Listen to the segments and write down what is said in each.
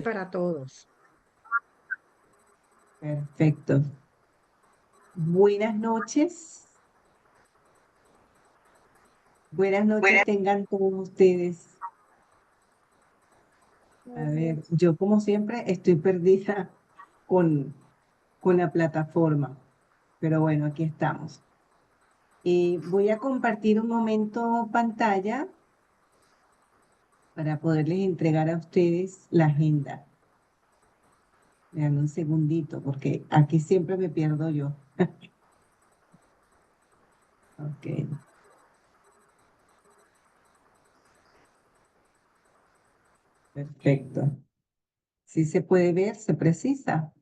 Para todos. Perfecto. Buenas noches. Buenas noches Buenas. tengan todos ustedes. A ver, yo como siempre estoy perdida con, con la plataforma, pero bueno, aquí estamos. Voy a compartir un momento pantalla para poderles entregar a ustedes la agenda. Vean un segundito, porque aquí siempre me pierdo yo. Ok, perfecto. Si se puede ver, se precisa.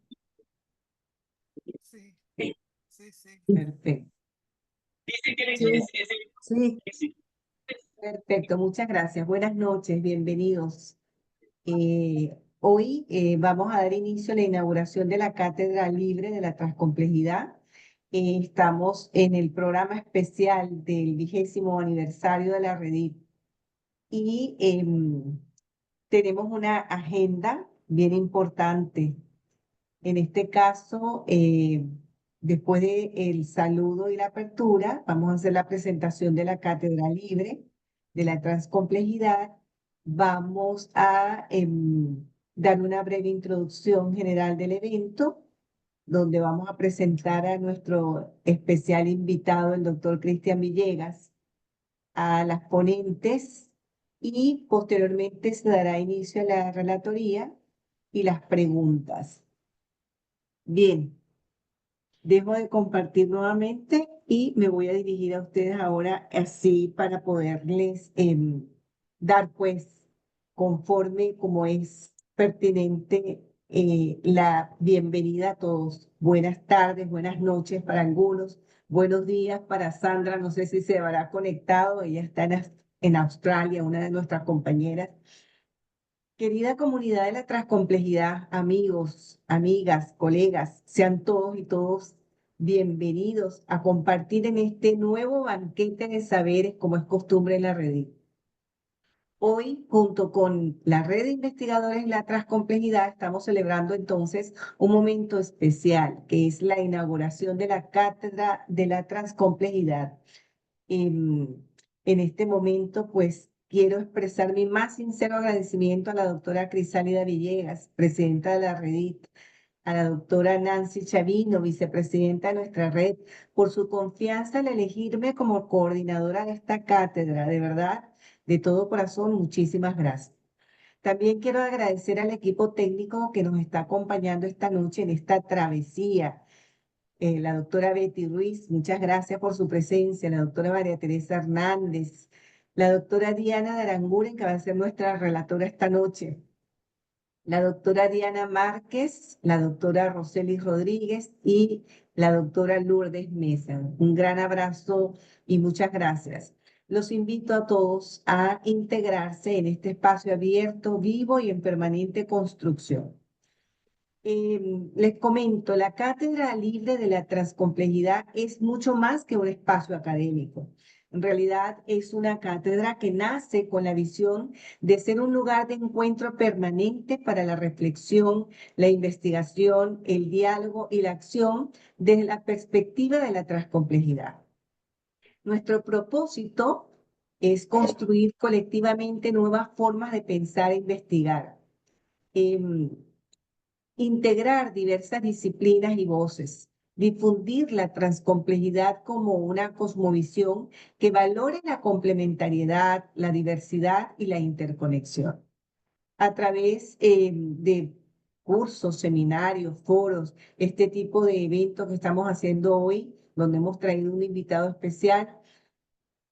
Sí, sí, sí. Perfecto. Dice que le Sí, quieres sí, decir. Perfecto, muchas gracias. Buenas noches, bienvenidos. Hoy vamos a dar inicio a la inauguración de la Cátedra Libre de la Transcomplejidad. Estamos en el programa especial del 20º aniversario de la Redit y tenemos una agenda bien importante. En este caso, después del saludo y la apertura, vamos a hacer la presentación de la Cátedra Libre de la Transcomplejidad. Vamos a dar una breve introducción general del evento, donde vamos a presentar a nuestro especial invitado, el doctor Cristian Villegas, a las ponentes y posteriormente se dará inicio a la relatoría y las preguntas. Bien. Dejo de compartir nuevamente y me voy a dirigir a ustedes ahora así para poderles dar pues conforme como es pertinente la bienvenida a todos. Buenas tardes, buenas noches para algunos, buenos días para Sandra, no sé si se habrá conectado, ella está en Australia, una de nuestras compañeras. Querida comunidad de la transcomplejidad, amigos, amigas, colegas, sean todos y todos bienvenidos a compartir en este nuevo banquete de saberes como es costumbre en la red. Hoy, junto con la red de investigadores en la transcomplejidad, estamos celebrando entonces un momento especial, que es la inauguración de la Cátedra de la Transcomplejidad. En, en este momento, pues quiero expresar mi más sincero agradecimiento a la doctora Crisálida Villegas, presidenta de la Redit, a la doctora Nancy Chavino, vicepresidenta de nuestra red, por su confianza al elegirme como coordinadora de esta cátedra. De verdad, de todo corazón, muchísimas gracias. También quiero agradecer al equipo técnico que nos está acompañando esta noche en esta travesía, la doctora Betty Ruiz, muchas gracias por su presencia, la doctora María Teresa Hernández, la doctora Diana de Aranguren, que va a ser nuestra relatora esta noche, la doctora Diana Márquez, la doctora Rosely Rodríguez y la doctora Lourdes Mesa. Un gran abrazo y muchas gracias. Los invito a todos a integrarse en este espacio abierto, vivo y en permanente construcción. Les comento, la Cátedra Libre de la Transcomplejidad es mucho más que un espacio académico. En realidad es una cátedra que nace con la visión de ser un lugar de encuentro permanente para la reflexión, la investigación, el diálogo y la acción desde la perspectiva de la transcomplejidad. Nuestro propósito es construir colectivamente nuevas formas de pensar e investigar. Em, Integrar diversas disciplinas y voces, difundir la transcomplejidad como una cosmovisión que valore la complementariedad, la diversidad y la interconexión. A través de cursos, seminarios, foros, este tipo de eventos que estamos haciendo hoy, donde hemos traído un invitado especial,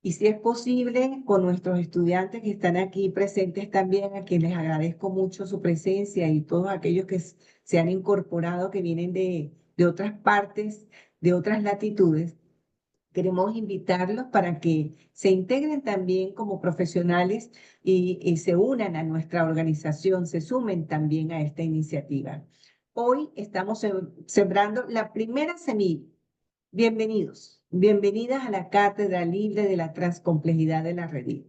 y si es posible, con nuestros estudiantes que están aquí presentes también, a quienes les agradezco mucho su presencia y todos aquellos que se han incorporado, que vienen de otras partes, de otras latitudes, queremos invitarlos para que se integren también como profesionales y se unan a nuestra organización, se sumen también a esta iniciativa. Hoy estamos sembrando la primera semilla. Bienvenidos, bienvenidas a la Cátedra Libre de la Transcomplejidad de la Red.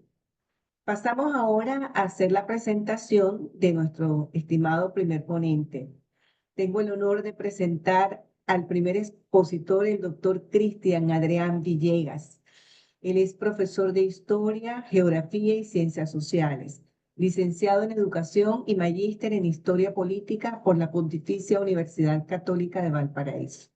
Pasamos ahora a hacer la presentación de nuestro estimado primer ponente. Tengo el honor de presentar al primer expositor, el doctor Cristian Adrián Villegas. Él es profesor de Historia, Geografía y Ciencias Sociales, licenciado en Educación y magíster en Historia Política por la Pontificia Universidad Católica de Valparaíso.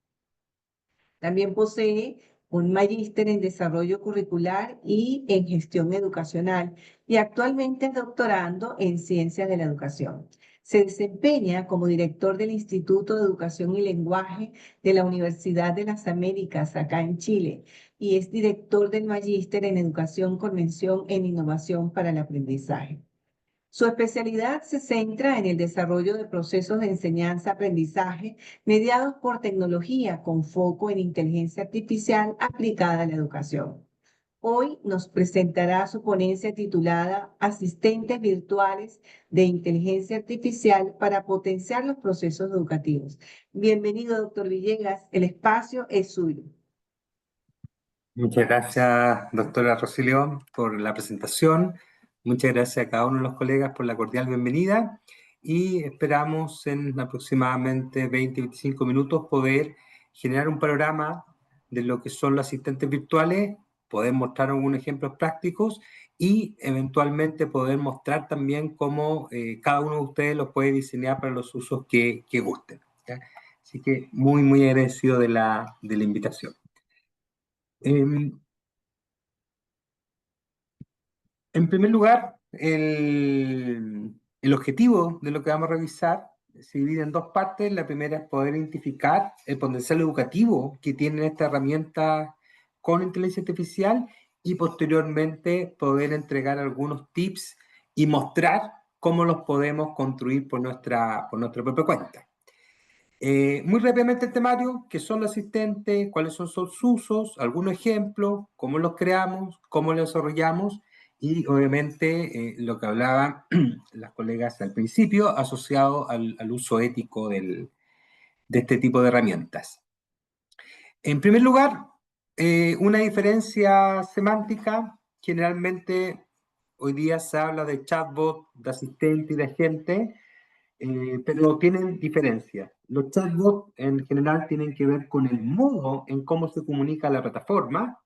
También posee un magíster en Desarrollo Curricular y en Gestión Educacional y actualmente es doctorando en Ciencias de la Educación. Se desempeña como director del Instituto de Educación y Lenguaje de la Universidad de las Américas, acá en Chile, y es director del magíster en Educación con mención en Innovación para el Aprendizaje. Su especialidad se centra en el desarrollo de procesos de enseñanza-aprendizaje mediados por tecnología con foco en inteligencia artificial aplicada a la educación. Hoy nos presentará su ponencia titulada Asistentes virtuales de inteligencia artificial para potenciar los procesos educativos. Bienvenido, doctor Villegas. El espacio es suyo. Muchas gracias, doctora Rosilio, por la presentación. Muchas gracias a cada uno de los colegas por la cordial bienvenida y esperamos en aproximadamente 20-25 minutos poder generar un panorama de lo que son los asistentes virtuales, poder mostrar algunos ejemplos prácticos y eventualmente poder mostrar también cómo cada uno de ustedes los puede diseñar para los usos que gusten, ¿ya? Así que muy agradecido de la invitación. En primer lugar, el objetivo de lo que vamos a revisar se divide en dos partes. La primera es poder identificar el potencial educativo que tiene esta herramienta con inteligencia artificial y posteriormente poder entregar algunos tips y mostrar cómo los podemos construir por nuestra propia cuenta. Muy rápidamente el temario, qué son los asistentes, cuáles son sus usos, algunos ejemplos, cómo los creamos, cómo los desarrollamos y obviamente lo que hablaban las colegas al principio asociado al uso ético de este tipo de herramientas. En primer lugar, una diferencia semántica. Generalmente hoy día se habla de chatbot, de asistente y de agente, pero tienen diferencias. Los chatbots en general tienen que ver con el modo en cómo se comunica la plataforma,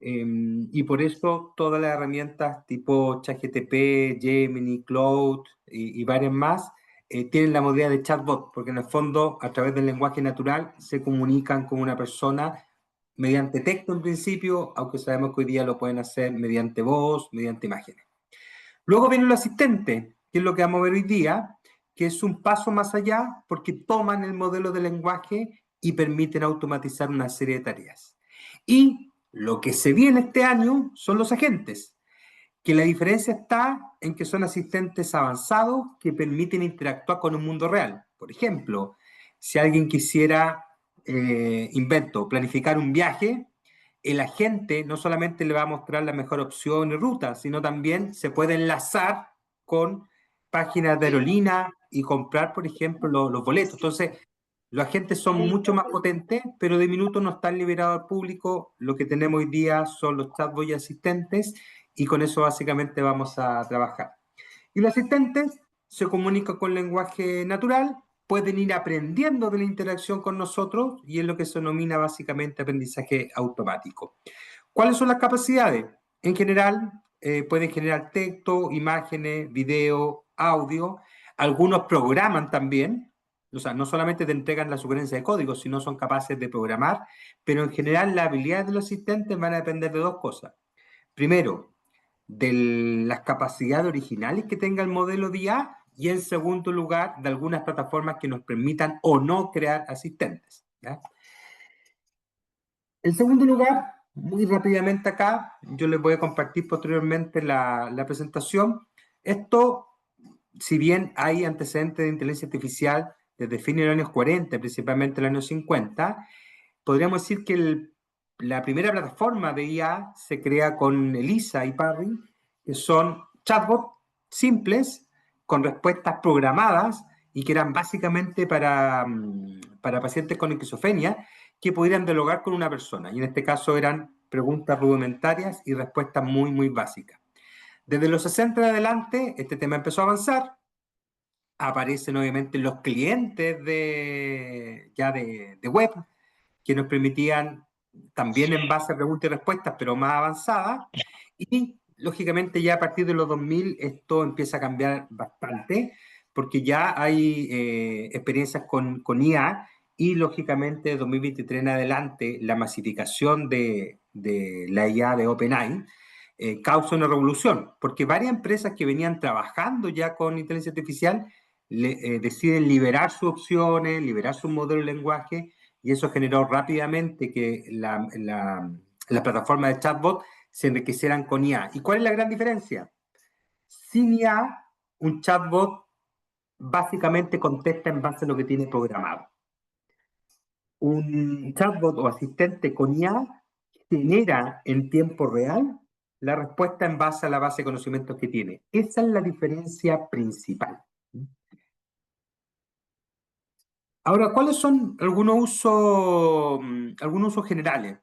y por eso todas las herramientas tipo ChatGPT, Gemini, Claude y varias más tienen la modalidad de chatbot, porque en el fondo a través del lenguaje natural se comunican con una persona mediante texto en principio, aunque sabemos que hoy día lo pueden hacer mediante voz, mediante imágenes. Luego viene el asistente, que es lo que vamos a ver hoy día, que es un paso más allá porque toman el modelo de lenguaje y permiten automatizar una serie de tareas. Y lo que se viene este año son los agentes, que la diferencia está en que son asistentes avanzados que permiten interactuar con un mundo real. Por ejemplo, si alguien quisiera, planificar un viaje, el agente no solamente le va a mostrar la mejor opción y ruta, sino también se puede enlazar con páginas de aerolínea y comprar, por ejemplo, los boletos. Entonces, los agentes son mucho más potentes, pero de minuto no están liberados al público. Lo que tenemos hoy día son los chatbots y asistentes, y con eso básicamente vamos a trabajar. Y los asistentes se comunican con lenguaje natural, pueden ir aprendiendo de la interacción con nosotros y es lo que se denomina básicamente aprendizaje automático. ¿Cuáles son las capacidades? En general, pueden generar texto, imágenes, video, audio. Algunos programan también, o sea, no solamente te entregan la sugerencia de código, sino son capaces de programar, pero en general las habilidades de los asistentes van a depender de dos cosas. Primero, de las capacidades originales que tenga el modelo de IA y en segundo lugar, de algunas plataformas que nos permitan o no crear asistentes, ¿ya? En segundo lugar, muy rápidamente acá, yo les voy a compartir posteriormente la presentación. Esto, si bien hay antecedentes de inteligencia artificial desde fines de los años 40, principalmente en los años 50, podríamos decir que la primera plataforma de IA se crea con Elisa y Parry, que son chatbots simples, con respuestas programadas y que eran básicamente para pacientes con esquizofrenia que pudieran dialogar con una persona. Y en este caso eran preguntas rudimentarias y respuestas muy básicas. Desde los 60 en adelante, este tema empezó a avanzar. Aparecen obviamente los clientes de web que nos permitían también en base a preguntas y respuestas, pero más avanzadas. Y lógicamente ya a partir de los 2000 esto empieza a cambiar bastante, porque ya hay experiencias con IA y lógicamente de 2023 en adelante la masificación de la IA de OpenAI causa una revolución, porque varias empresas que venían trabajando ya con inteligencia artificial deciden liberar sus opciones, liberar su modelo de lenguaje, y eso generó rápidamente que la plataforma de chatbot se enriquecieran con IA. ¿Y cuál es la gran diferencia? Sin IA, un chatbot básicamente contesta en base a lo que tiene programado. Un chatbot o asistente con IA genera en tiempo real la respuesta en base a la base de conocimientos que tiene. Esa es la diferencia principal. Ahora, ¿cuáles son algunos usos generales?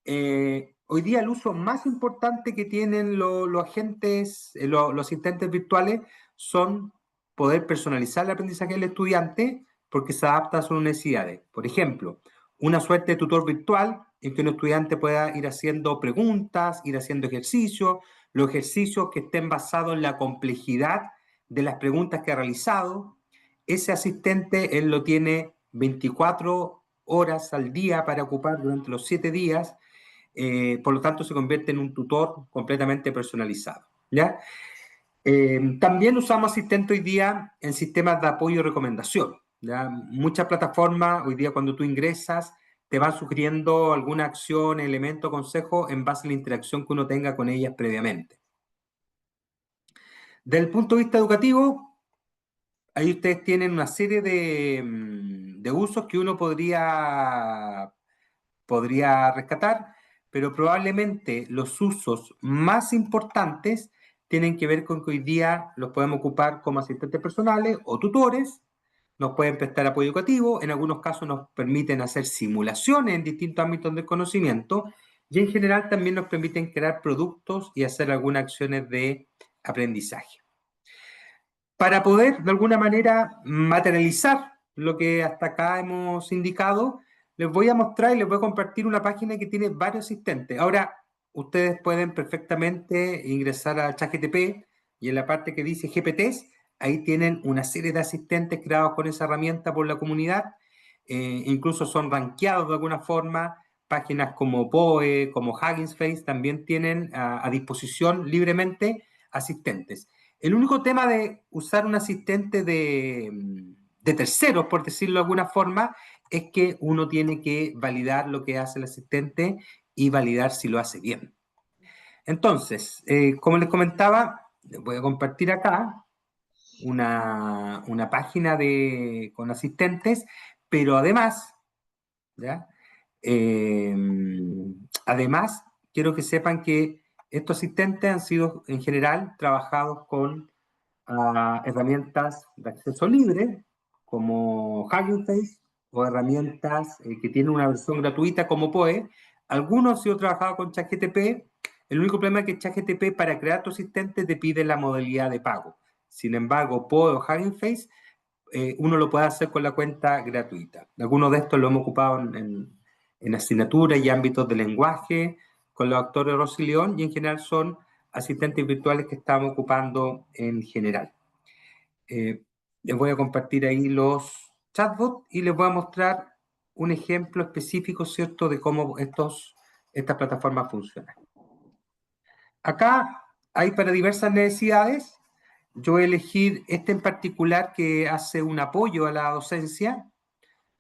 Hoy día el uso más importante que tienen los agentes, los asistentes virtuales son poder personalizar el aprendizaje del estudiante porque se adapta a sus necesidades. Por ejemplo, una suerte de tutor virtual en que un estudiante pueda ir haciendo preguntas, ir haciendo ejercicios, los ejercicios que estén basados en la complejidad de las preguntas que ha realizado. Ese asistente él lo tiene 24 horas al día para ocupar durante los 7 días, por lo tanto se convierte en un tutor completamente personalizado, ¿ya? También usamos asistente hoy día en sistemas de apoyo y recomendación, ¿ya? Muchas plataformas hoy día cuando tú ingresas te van sugiriendo alguna acción, elemento, consejo en base a la interacción que uno tenga con ellas previamente. Desde el punto de vista educativo, ahí ustedes tienen una serie de usos que uno podría rescatar, pero probablemente los usos más importantes tienen que ver con que hoy día los podemos ocupar como asistentes personales o tutores, nos pueden prestar apoyo educativo, en algunos casos nos permiten hacer simulaciones en distintos ámbitos del conocimiento y en general también nos permiten crear productos y hacer algunas acciones de aprendizaje. Para poder, de alguna manera, materializar lo que hasta acá hemos indicado, les voy a mostrar y les voy a compartir una página que tiene varios asistentes. Ahora, ustedes pueden perfectamente ingresar a ChatGPT y en la parte que dice GPTs, ahí tienen una serie de asistentes creados con esa herramienta por la comunidad. Incluso son rankeados de alguna forma. Páginas como Poe, como Hugging Face, también tienen a disposición libremente asistentes. El único tema de usar un asistente de terceros, por decirlo de alguna forma, es que uno tiene que validar lo que hace el asistente y validar si lo hace bien. Entonces, como les comentaba, les voy a compartir acá una página con asistentes, pero además, ¿ya? Además, quiero que sepan que estos asistentes han sido en general trabajados con herramientas de acceso libre, como Hugging Face, o herramientas que tienen una versión gratuita como Poe. Algunos han sido trabajados con ChatGPT. El único problema es que ChatGPT para crear tu asistente te pide la modalidad de pago. Sin embargo, Poe o Hugging Face uno lo puede hacer con la cuenta gratuita. Algunos de estos lo hemos ocupado en asignaturas y ámbitos de lenguaje con los actores Rosy León y en general son asistentes virtuales que estamos ocupando en general. Les voy a compartir ahí los chatbots y les voy a mostrar un ejemplo específico, ¿cierto?, de cómo estas plataformas funcionan. Acá hay para diversas necesidades. Yo voy a elegir este en particular que hace un apoyo a la docencia.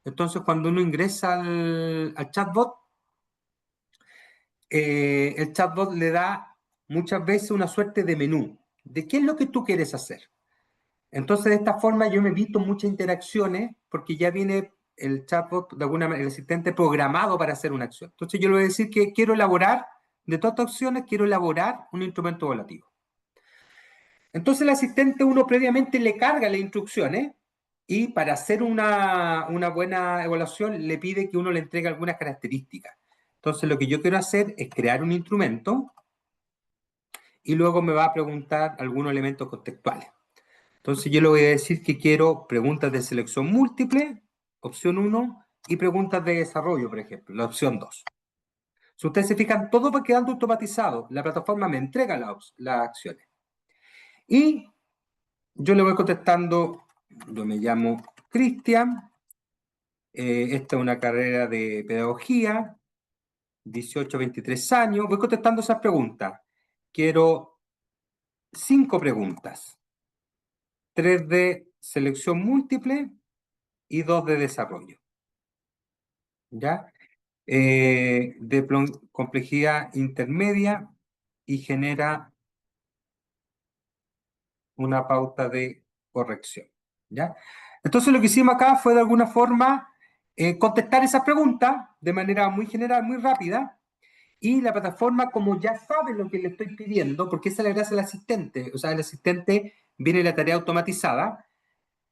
Entonces, cuando uno ingresa al chatbot, el chatbot le da muchas veces una suerte de menú de qué es lo que tú quieres hacer. Entonces, de esta forma yo me evito muchas interacciones porque ya viene el chatbot, de alguna manera, el asistente programado para hacer una acción. Entonces, yo le voy a decir que quiero elaborar, de todas estas opciones, quiero elaborar un instrumento evaluativo. Entonces, el asistente uno previamente le carga las instrucciones y para hacer una buena evaluación le pide que uno le entregue algunas características. Entonces, lo que yo quiero hacer es crear un instrumento y luego me va a preguntar algunos elementos contextuales. Entonces yo le voy a decir que quiero preguntas de selección múltiple, opción 1, y preguntas de desarrollo, por ejemplo, la opción 2. Si ustedes se fijan, todo va quedando automatizado. La plataforma me entrega las acciones. Y yo le voy contestando, yo me llamo Cristian, esta es una carrera de pedagogía, 18 a 23 años, voy contestando esas preguntas. Quiero 5 preguntas, 3 de selección múltiple y 2 de desarrollo. ¿Ya? De complejidad intermedia y genera una pauta de corrección. ¿Ya? Entonces lo que hicimos acá fue de alguna forma contestar esas preguntas de manera muy general, muy rápida, y la plataforma, como ya sabe lo que le estoy pidiendo, porque esa es la gracia del asistente, o sea, el asistente viene la tarea automatizada,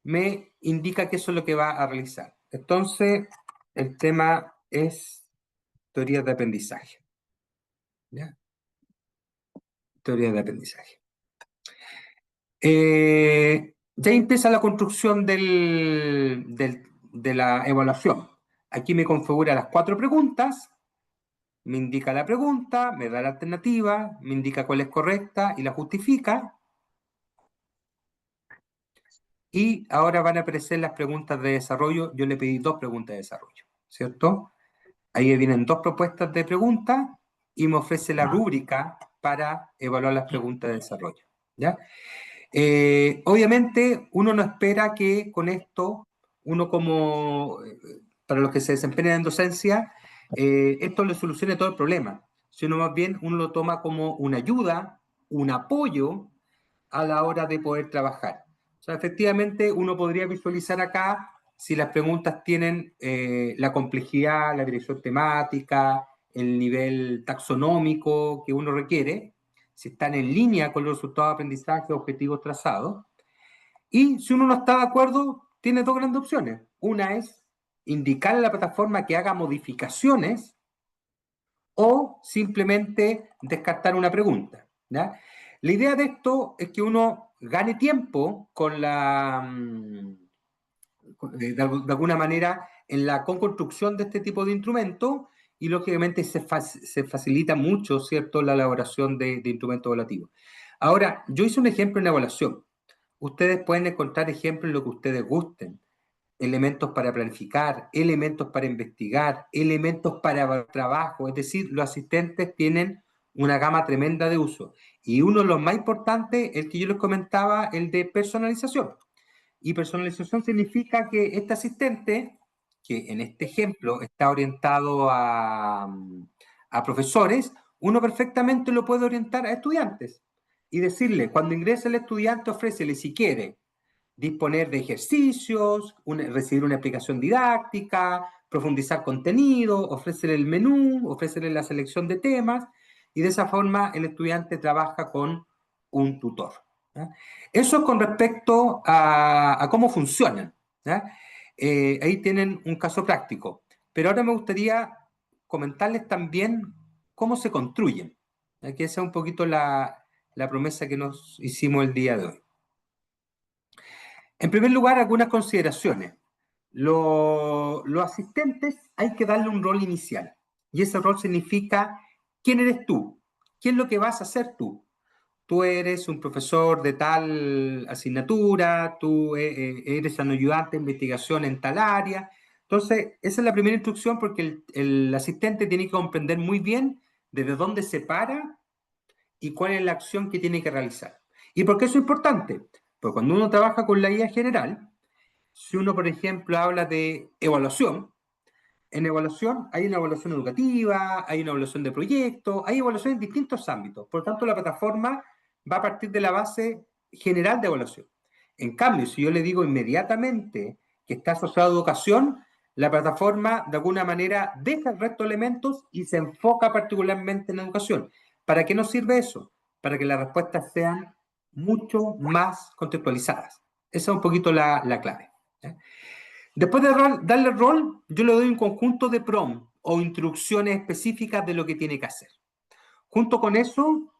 me indica que eso es lo que va a realizar. Entonces, el tema es teoría de aprendizaje. ¿Ya? Teoría de aprendizaje. Ya empieza la construcción de la evaluación. Aquí me configura las 4 preguntas, me indica la pregunta, me da la alternativa, me indica cuál es correcta y la justifica. Y ahora van a aparecer las preguntas de desarrollo. Yo le pedí 2 preguntas de desarrollo, ¿cierto? Ahí vienen 2 propuestas de preguntas y me ofrece la rúbrica para evaluar las preguntas de desarrollo, ¿ya? Obviamente, uno no espera que con esto, uno como, para los que se desempeñan en docencia, esto le solucione todo el problema, sino más bien uno lo toma como una ayuda, un apoyo a la hora de poder trabajar. O sea, efectivamente, uno podría visualizar acá si las preguntas tienen la complejidad, la dirección temática, el nivel taxonómico que uno requiere, si están en línea con los resultados de aprendizaje, objetivos trazados. Y si uno no está de acuerdo, tiene 2 grandes opciones. Una es indicar a la plataforma que haga modificaciones o simplemente descartar una pregunta, ¿ya? La idea de esto es que uno gane tiempo con de alguna manera en la construcción de este tipo de instrumentos y lógicamente se facilita mucho, ¿cierto?, la elaboración de instrumentos evaluativos. Ahora, yo hice un ejemplo en la evaluación. Ustedes pueden encontrar ejemplos en lo que ustedes gusten. Elementos para planificar, elementos para investigar, elementos para trabajo. Es decir, los asistentes tienen una gama tremenda de uso. Y uno de los más importantes, el que yo les comentaba, el de personalización. Y personalización significa que este asistente, que en este ejemplo está orientado a profesores, uno perfectamente lo puede orientar a estudiantes y decirle, cuando ingresa el estudiante, ofrécele si quiere disponer de ejercicios, recibir una explicación didáctica, profundizar contenido, ofrecerle el menú, ofrecerle la selección de temas, y de esa forma el estudiante trabaja con un tutor. ¿Ya? Eso es con respecto a cómo funcionan. ¿Ya? Ahí tienen un caso práctico. Pero ahora me gustaría comentarles también cómo se construyen. ¿Ya? Que esa es un poquito la promesa que nos hicimos el día de hoy. En primer lugar, algunas consideraciones. Los asistentes hay que darle un rol inicial. Y ese rol significa quién eres tú, qué es lo que vas a hacer tú. Tú eres un profesor de tal asignatura, tú eres un ayudante de investigación en tal área. Entonces, esa es la primera instrucción porque el asistente tiene que comprender muy bien desde dónde se para y cuál es la acción que tiene que realizar. ¿Y por qué eso es importante? Porque cuando uno trabaja con la IA general, si uno, por ejemplo, habla de evaluación, en evaluación hay una evaluación educativa, hay una evaluación de proyectos, hay evaluación en distintos ámbitos. Por tanto, la plataforma va a partir de la base general de evaluación. En cambio, si yo le digo inmediatamente que está asociado a educación, la plataforma de alguna manera deja el resto de elementos y se enfoca particularmente en educación. ¿Para qué nos sirve eso? Para que las respuestas sean mucho más contextualizadas. Esa es un poquito la clave. ¿Ya? Después de darle rol, yo le doy un conjunto de prompts o instrucciones específicas de lo que tiene que hacer. Junto con eso,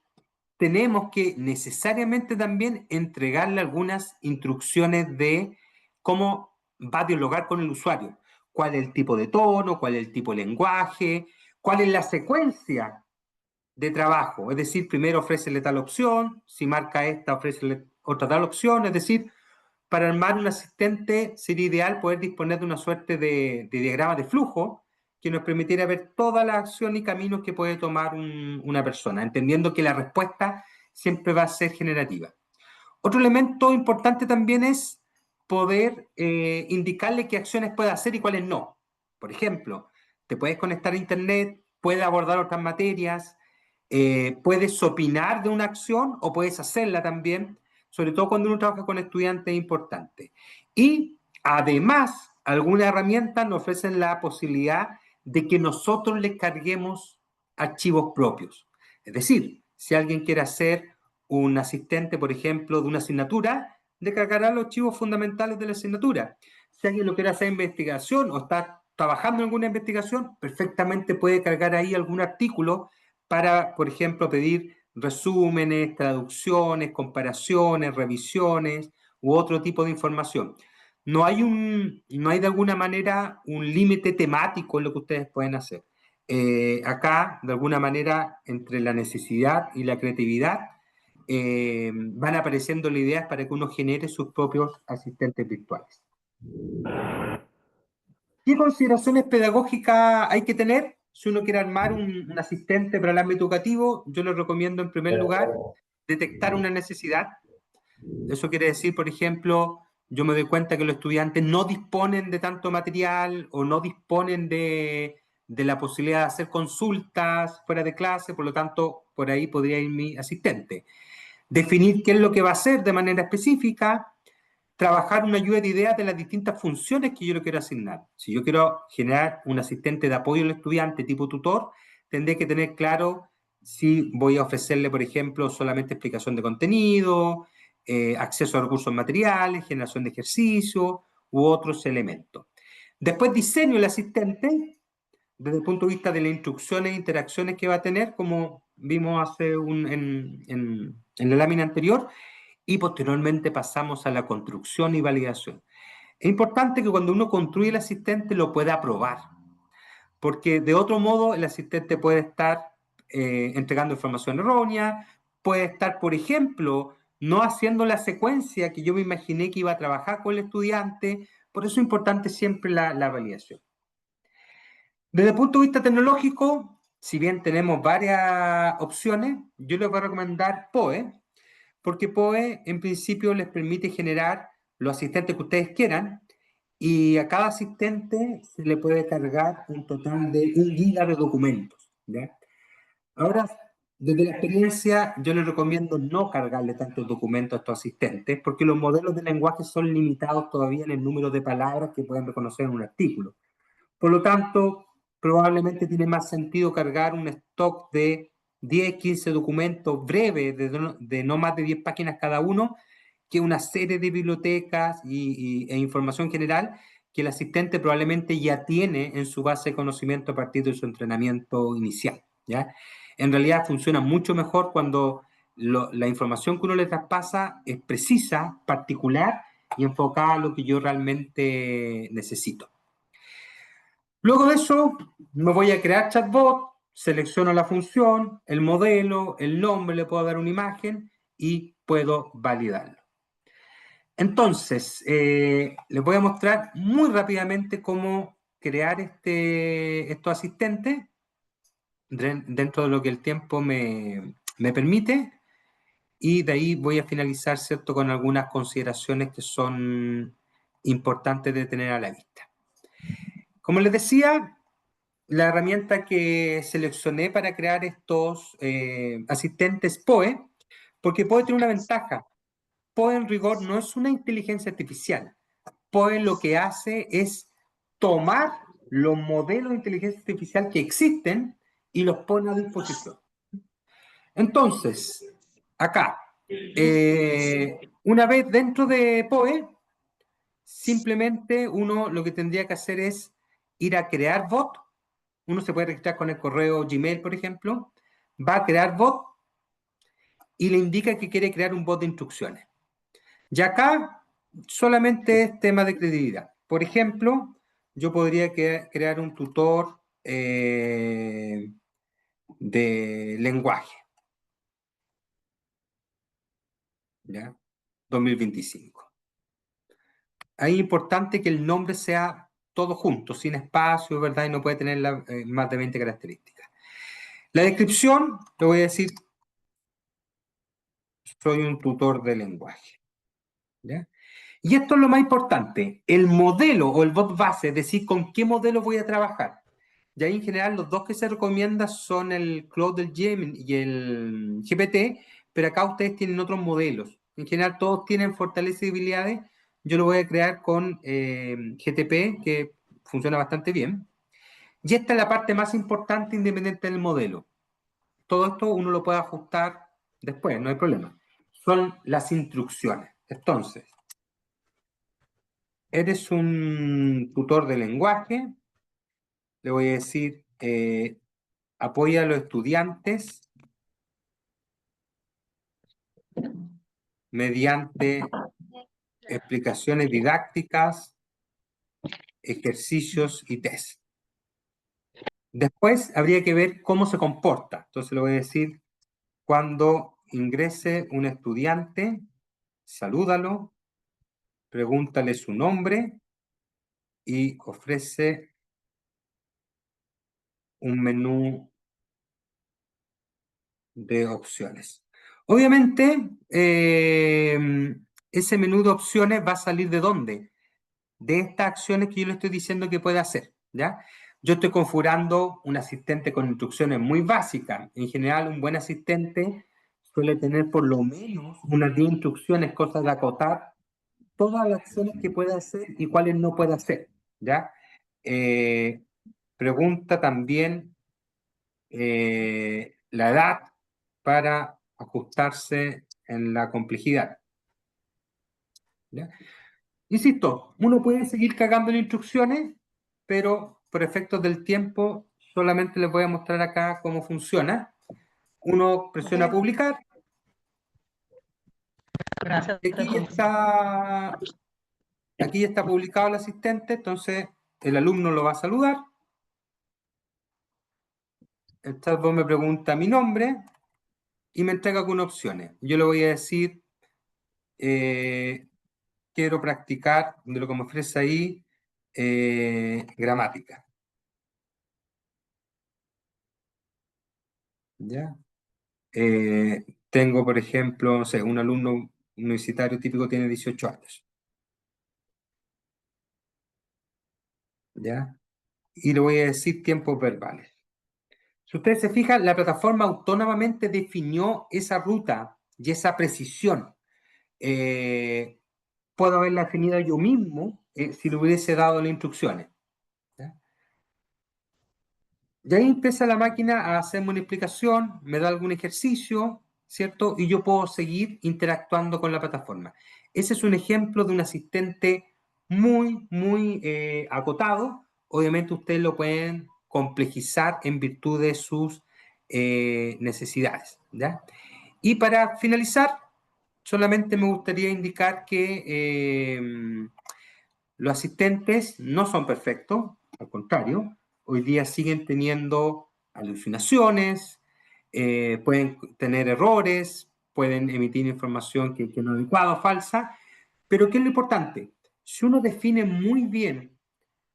tenemos que necesariamente también entregarle algunas instrucciones de cómo va a dialogar con el usuario. Cuál es el tipo de tono, cuál es el tipo de lenguaje, cuál es la secuencia de trabajo. Es decir, primero ofrécele tal opción, si marca esta, ofrécele otra tal opción. Es decir, para armar un asistente sería ideal poder disponer de una suerte de diagrama de flujo que nos permitiera ver toda la acción y caminos que puede tomar una persona, entendiendo que la respuesta siempre va a ser generativa. Otro elemento importante también es poder indicarle qué acciones puede hacer y cuáles no. Por ejemplo, te puedes conectar a Internet, puedes abordar otras materias, puedes opinar de una acción o puedes hacerla también, sobre todo cuando uno trabaja con estudiantes importantes. Y además, algunas herramientas nos ofrecen la posibilidad de que nosotros les carguemos archivos propios. Es decir, si alguien quiere hacer un asistente, por ejemplo, de una asignatura, le cargará los archivos fundamentales de la asignatura. Si alguien lo quiere hacer investigación o está trabajando en alguna investigación, perfectamente puede cargar ahí algún artículo para, por ejemplo, pedir resúmenes, traducciones, comparaciones, revisiones u otro tipo de información. No hay de alguna manera un límite temático en lo que ustedes pueden hacer. Acá, de alguna manera, entre la necesidad y la creatividad, van apareciendo las ideas para que uno genere sus propios asistentes virtuales. ¿Qué consideraciones pedagógicas hay que tener si uno quiere armar un asistente para el ámbito educativo? Yo les recomiendo, en primer lugar, detectar una necesidad. Eso quiere decir, por ejemplo, yo me doy cuenta que los estudiantes no disponen de tanto material o no disponen de la posibilidad de hacer consultas fuera de clase, por lo tanto, por ahí podría ir mi asistente. Definir qué es lo que va a hacer de manera específica, trabajar una lluvia de ideas de las distintas funciones que yo le quiero asignar. Si yo quiero generar un asistente de apoyo al estudiante tipo tutor, tendré que tener claro si voy a ofrecerle, por ejemplo, solamente explicación de contenido, acceso a recursos materiales, generación de ejercicio u otros elementos. Después diseño el asistente desde el punto de vista de las instrucciones e interacciones que va a tener, como vimos en la lámina anterior, y posteriormente pasamos a la construcción y validación. Es importante que cuando uno construye el asistente lo pueda probar, porque de otro modo el asistente puede estar entregando información errónea, puede estar, por ejemplo, no haciendo la secuencia que yo me imaginé que iba a trabajar con el estudiante. Por eso es importante siempre la validación. Desde el punto de vista tecnológico, si bien tenemos varias opciones, yo les voy a recomendar POE, porque POE en principio les permite generar los asistentes que ustedes quieran y a cada asistente se le puede cargar un total de 1 giga de documentos, ¿ya? Ahora, desde la experiencia, yo les recomiendo no cargarle tantos documentos a estos asistentes porque los modelos de lenguaje son limitados todavía en el número de palabras que pueden reconocer en un artículo. Por lo tanto, probablemente tiene más sentido cargar un stock de 10, 15 documentos breves de no más de 10 páginas cada uno, que una serie de bibliotecas e información general que el asistente probablemente ya tiene en su base de conocimiento a partir de su entrenamiento inicial, ¿ya? En realidad funciona mucho mejor cuando la información que uno le traspasa es precisa, particular y enfocada a lo que yo realmente necesito. Luego de eso, me voy a crear chatbot, selecciono la función, el modelo, el nombre, le puedo dar una imagen y puedo validarlo. Entonces, les voy a mostrar muy rápidamente cómo crear estos asistentes dentro de lo que el tiempo me permite, y de ahí voy a finalizar, ¿cierto?, con algunas consideraciones que son importantes de tener a la vista. Como les decía, la herramienta que seleccioné para crear estos asistentes POE, porque POE tiene una ventaja. POE en rigor no es una inteligencia artificial. POE lo que hace es tomar los modelos de inteligencia artificial que existen y los pone a disposición. Entonces, acá, una vez dentro de POE, simplemente uno lo que tendría que hacer es ir a crear bot. Uno se puede registrar con el correo Gmail, por ejemplo, va a crear bot y le indica que quiere crear un bot de instrucciones. Y acá solamente es tema de credibilidad. Por ejemplo, yo podría crear un tutor de lenguaje. ¿Ya? 2025. Ahí es importante que el nombre sea todo junto, sin espacio, ¿verdad? Y no puede tener más de 20 características. La descripción, le voy a decir, soy un tutor de lenguaje. ¿Ya? Y esto es lo más importante, el modelo o el bot base, es decir, con qué modelo voy a trabajar. Y ahí en general los dos que se recomiendan son el Claude del Gemini y el GPT, pero acá ustedes tienen otros modelos. En general todos tienen fortalezas y debilidades. Yo lo voy a crear con GTP, que funciona bastante bien. Y esta es la parte más importante independiente del modelo. Todo esto uno lo puede ajustar después, no hay problema. Son las instrucciones. Entonces, eres un tutor de lenguaje, le voy a decir, apoya a los estudiantes mediante explicaciones didácticas, ejercicios y test. Después habría que ver cómo se comporta. Entonces le voy a decir, cuando ingrese un estudiante, salúdalo, pregúntale su nombre y ofrece un menú de opciones. Obviamente, ese menú de opciones va a salir ¿de dónde? De estas acciones que yo le estoy diciendo que puede hacer, ¿ya? Yo estoy configurando un asistente con instrucciones muy básicas. En general, un buen asistente suele tener por lo menos unas 10 instrucciones, cosas de acotar, todas las acciones que puede hacer y cuáles no puede hacer, ¿ya? Pregunta también la edad para ajustarse en la complejidad. ¿Ya? Insisto, uno puede seguir cagando en instrucciones, pero por efectos del tiempo solamente les voy a mostrar acá cómo funciona. Uno presiona publicar. Gracias. Aquí ya está publicado el asistente, entonces el alumno lo va a saludar. El chatbot me pregunta mi nombre y me entrega algunas opciones. Yo le voy a decir, quiero practicar, de lo que me ofrece ahí, gramática. ¿Ya? Tengo, por ejemplo, no sé, un alumno universitario típico tiene 18 años. ¿Ya? Y le voy a decir tiempos verbales. Si ustedes se fijan, la plataforma autónomamente definió esa ruta y esa precisión. Puedo haberla definido yo mismo si le hubiese dado las instrucciones. ¿Ya? Y ahí empieza la máquina a hacerme una explicación, me da algún ejercicio, ¿cierto? Y yo puedo seguir interactuando con la plataforma. Ese es un ejemplo de un asistente muy acotado. Obviamente ustedes lo pueden complejizar en virtud de sus necesidades, ¿ya? Y para finalizar, solamente me gustaría indicar que los asistentes no son perfectos, al contrario, hoy día siguen teniendo alucinaciones, pueden tener errores, pueden emitir información que no es adecuada o falsa, pero ¿qué es lo importante? Si uno define muy bien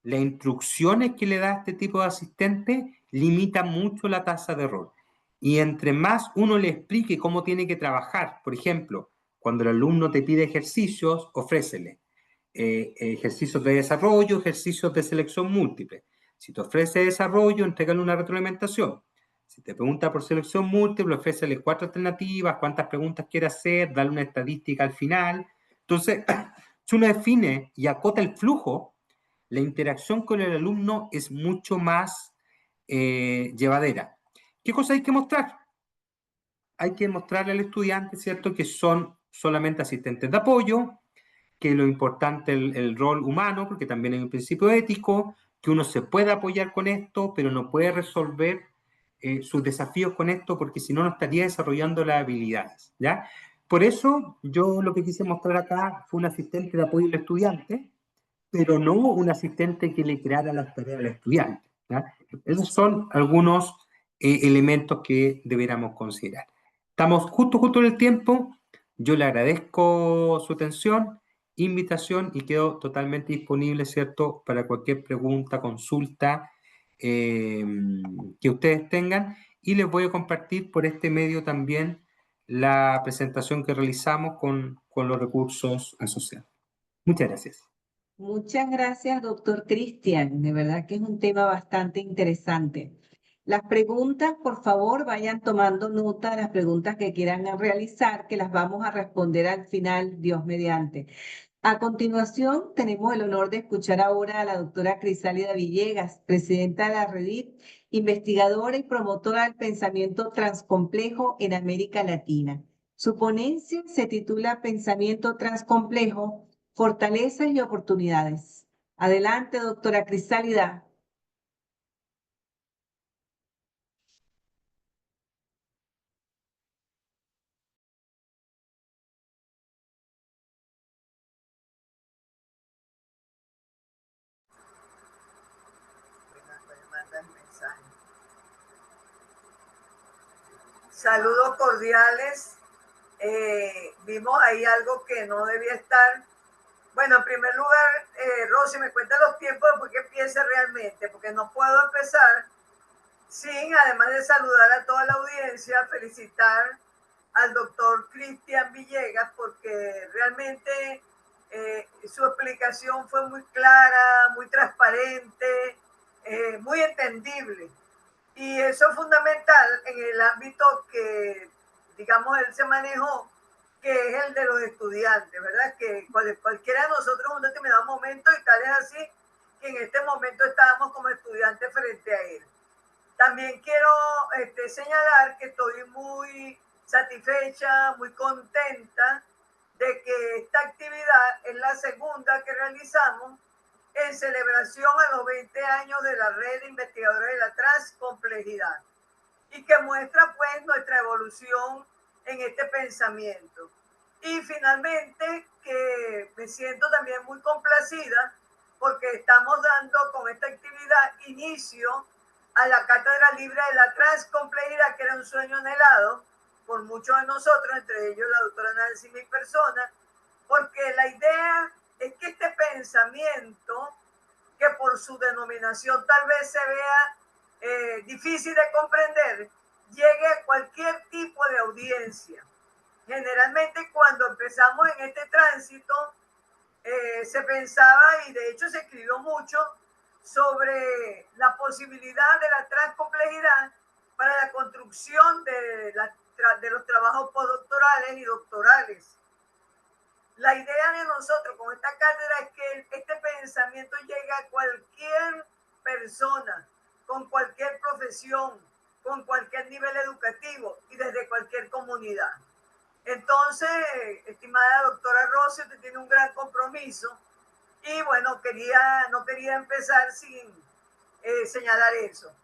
las instrucciones que le da este tipo de asistente, limita mucho la tasa de error. Y entre más uno le explique cómo tiene que trabajar, por ejemplo, cuando el alumno te pide ejercicios, ofrécele ejercicios de desarrollo, ejercicios de selección múltiple. Si te ofrece desarrollo, entrégale una retroalimentación. Si te pregunta por selección múltiple, ofrécele 4 alternativas, cuántas preguntas quiere hacer, dale una estadística al final. Entonces, si uno define y acota el flujo, la interacción con el alumno es mucho más llevadera. ¿Qué cosa hay que mostrar? Hay que mostrarle al estudiante, ¿cierto?, que son solamente asistentes de apoyo, que lo importante es el rol humano, porque también hay un principio ético, que uno se puede apoyar con esto, pero no puede resolver sus desafíos con esto, porque si no, no estaría desarrollando las habilidades, ¿ya? Por eso, yo lo que quise mostrar acá fue un asistente de apoyo al estudiante, pero no un asistente que le creara las tareas al estudiante, ¿ya? Esos son algunos elementos que deberíamos considerar. Estamos justo en el tiempo. Yo le agradezco su atención, invitación y quedo totalmente disponible, ¿cierto?, para cualquier pregunta, consulta que ustedes tengan, y les voy a compartir por este medio también la presentación que realizamos con los recursos asociados. Muchas gracias. Muchas gracias, doctor Cristian. De verdad que es un tema bastante interesante. Las preguntas, por favor, vayan tomando nota de las preguntas que quieran realizar, que las vamos a responder al final, Dios mediante. A continuación, tenemos el honor de escuchar ahora a la doctora Crisálida Villegas, presidenta de la REDIT, investigadora y promotora del pensamiento transcomplejo en América Latina. Su ponencia se titula Pensamiento transcomplejo, fortalezas y oportunidades. Adelante, doctora Crisálida. Saludos cordiales. Vimos ahí algo que no debía estar. Bueno, en primer lugar, Rosy, me cuenta los tiempos después que empiece realmente, porque no puedo empezar sin, además de saludar a toda la audiencia, felicitar al doctor Cristian Villegas, porque realmente su explicación fue muy clara, muy transparente, muy entendible. Y eso es fundamental en el ámbito que, digamos, él se manejó, que es el de los estudiantes, ¿verdad? Que cualquiera de nosotros en un determinado momento, y tal es así, que en este momento estábamos como estudiantes frente a él. También quiero señalar que estoy muy satisfecha, muy contenta de que esta actividad es la segunda que realizamos en celebración a los 20 años de la Red de Investigadores de la Transcomplejidad, y que muestra pues nuestra evolución en este pensamiento. Y finalmente que me siento también muy complacida porque estamos dando con esta actividad inicio a la Cátedra Libre de la Transcomplejidad, que era un sueño anhelado por muchos de nosotros, entre ellos la doctora Nancy, mi persona, porque la idea es que este pensamiento, que por su denominación tal vez se vea difícil de comprender, llegue a cualquier tipo de audiencia. Generalmente cuando empezamos en este tránsito, se pensaba, y de hecho se escribió mucho, sobre la posibilidad de la transcomplejidad para la construcción de los trabajos postdoctorales y doctorales. La idea de nosotros con esta cátedra es que este pensamiento llegue a cualquier persona, con cualquier profesión, con cualquier nivel educativo y desde cualquier comunidad. Entonces, estimada doctora Rossi, usted tiene un gran compromiso y bueno, no quería empezar sin señalar eso.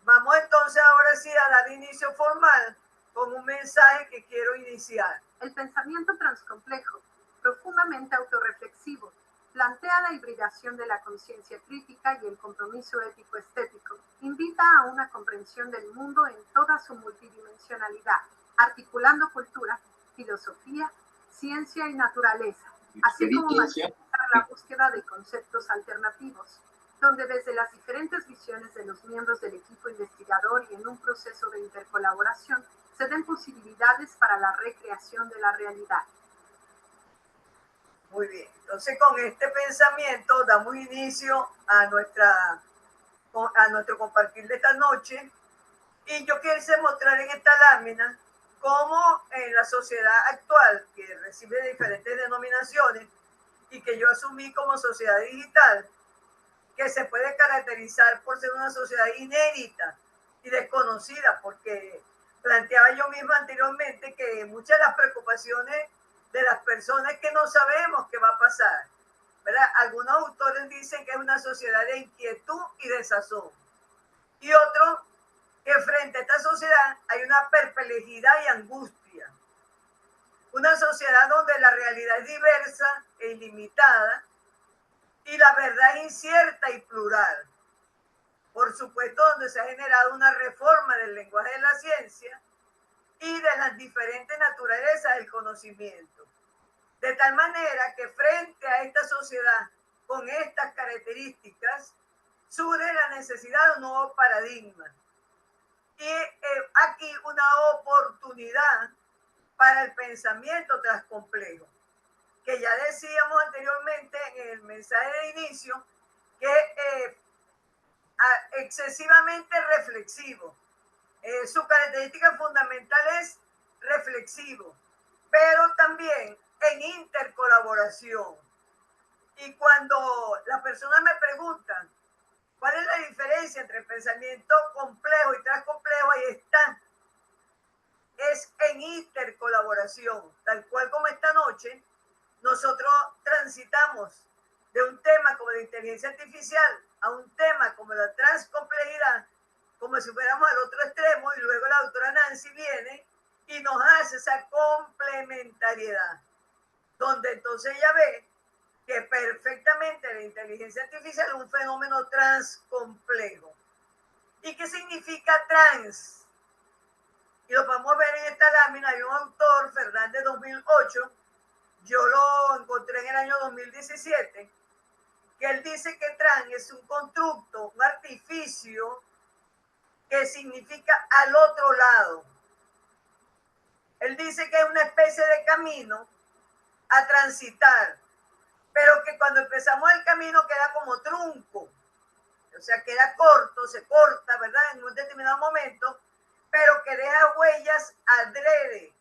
Vamos entonces ahora sí a dar inicio formal con un mensaje que quiero iniciar. El pensamiento transcomplejo, profundamente autorreflexivo, plantea la hibridación de la conciencia crítica y el compromiso ético-estético. Invita a una comprensión del mundo en toda su multidimensionalidad, articulando cultura, filosofía, ciencia y naturaleza, así como maximizar la búsqueda de conceptos alternativos, donde desde las diferentes visiones de los miembros del equipo investigador y en un proceso de intercolaboración se den posibilidades para la recreación de la realidad. Muy bien, entonces con este pensamiento damos inicio a nuestro compartir de esta noche, y yo quise mostrar en esta lámina cómo en la sociedad actual, que recibe diferentes denominaciones y que yo asumí como sociedad digital, que se puede caracterizar por ser una sociedad inédita y desconocida, porque planteaba yo misma anteriormente que muchas de las preocupaciones de las personas es que no sabemos qué va a pasar, ¿verdad? Algunos autores dicen que es una sociedad de inquietud y desazón, y otros que frente a esta sociedad hay una perplejidad y angustia. Una sociedad donde la realidad es diversa e ilimitada y la verdad es incierta y plural. Por supuesto, donde se ha generado una reforma del lenguaje de la ciencia y de las diferentes naturalezas del conocimiento. De tal manera que frente a esta sociedad con estas características, surge la necesidad de un nuevo paradigma. Y aquí una oportunidad para el pensamiento transcomplejo, que ya decíamos anteriormente en el mensaje de inicio, que excesivamente reflexivo. Su característica fundamental es reflexivo, pero también en intercolaboración. Y cuando las personas me preguntan cuál es la diferencia entre el pensamiento complejo y transcomplejo, ahí está. Es en intercolaboración, tal cual como esta noche nosotros transitamos de un tema como la inteligencia artificial a un tema como la transcomplejidad, como si fuéramos al otro extremo, y luego la doctora Nancy viene y nos hace esa complementariedad, donde entonces ella ve que perfectamente la inteligencia artificial es un fenómeno transcomplejo. ¿Y qué significa trans? Y lo podemos ver en esta lámina. Hay un autor, Fernández 2008, yo lo encontré en el año 2017, que él dice que trans es un constructo, un artificio que significa al otro lado. Él dice que es una especie de camino a transitar, pero que cuando empezamos el camino queda como trunco, o sea, queda corto, se corta, ¿verdad? En un determinado momento, pero que deja huellas adrede,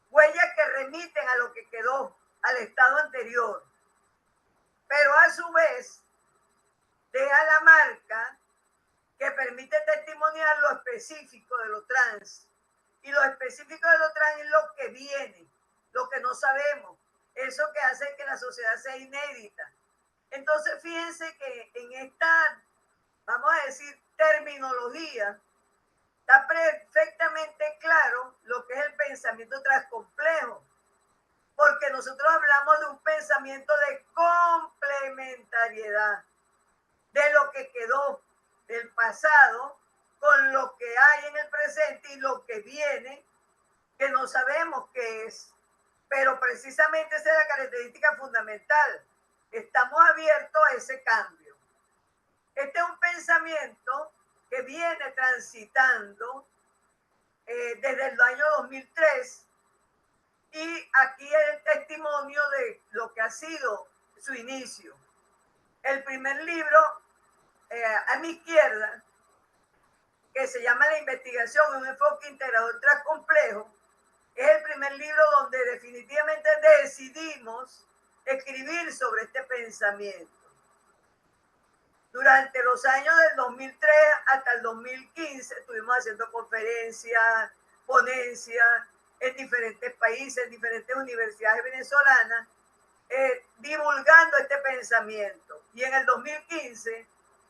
huellas que remiten a lo que quedó, al estado anterior, pero a su vez deja la marca que permite testimoniar lo específico de lo trans. Y lo específico de lo trans es lo que viene, lo que no sabemos, eso que hace que la sociedad sea inédita. Entonces, fíjense que en esta, vamos a decir, terminología, está perfectamente claro lo que es el pensamiento transcomplejo, porque nosotros hablamos de un pensamiento de complementariedad, de lo que quedó del pasado con lo que hay en el presente y lo que viene, que no sabemos qué es. Pero precisamente esa es la característica fundamental. Estamos abiertos a ese cambio. Este es un pensamiento que viene transitando desde el año 2003, y aquí es el testimonio de lo que ha sido su inicio. El primer libro, a mi izquierda, que se llama La investigación en un enfoque integrador transcomplejo, es el primer libro donde definitivamente decidimos escribir sobre este pensamiento. Durante los años del 2003 hasta el 2015 estuvimos haciendo conferencias, ponencias en diferentes países, en diferentes universidades venezolanas, divulgando este pensamiento. Y en el 2015,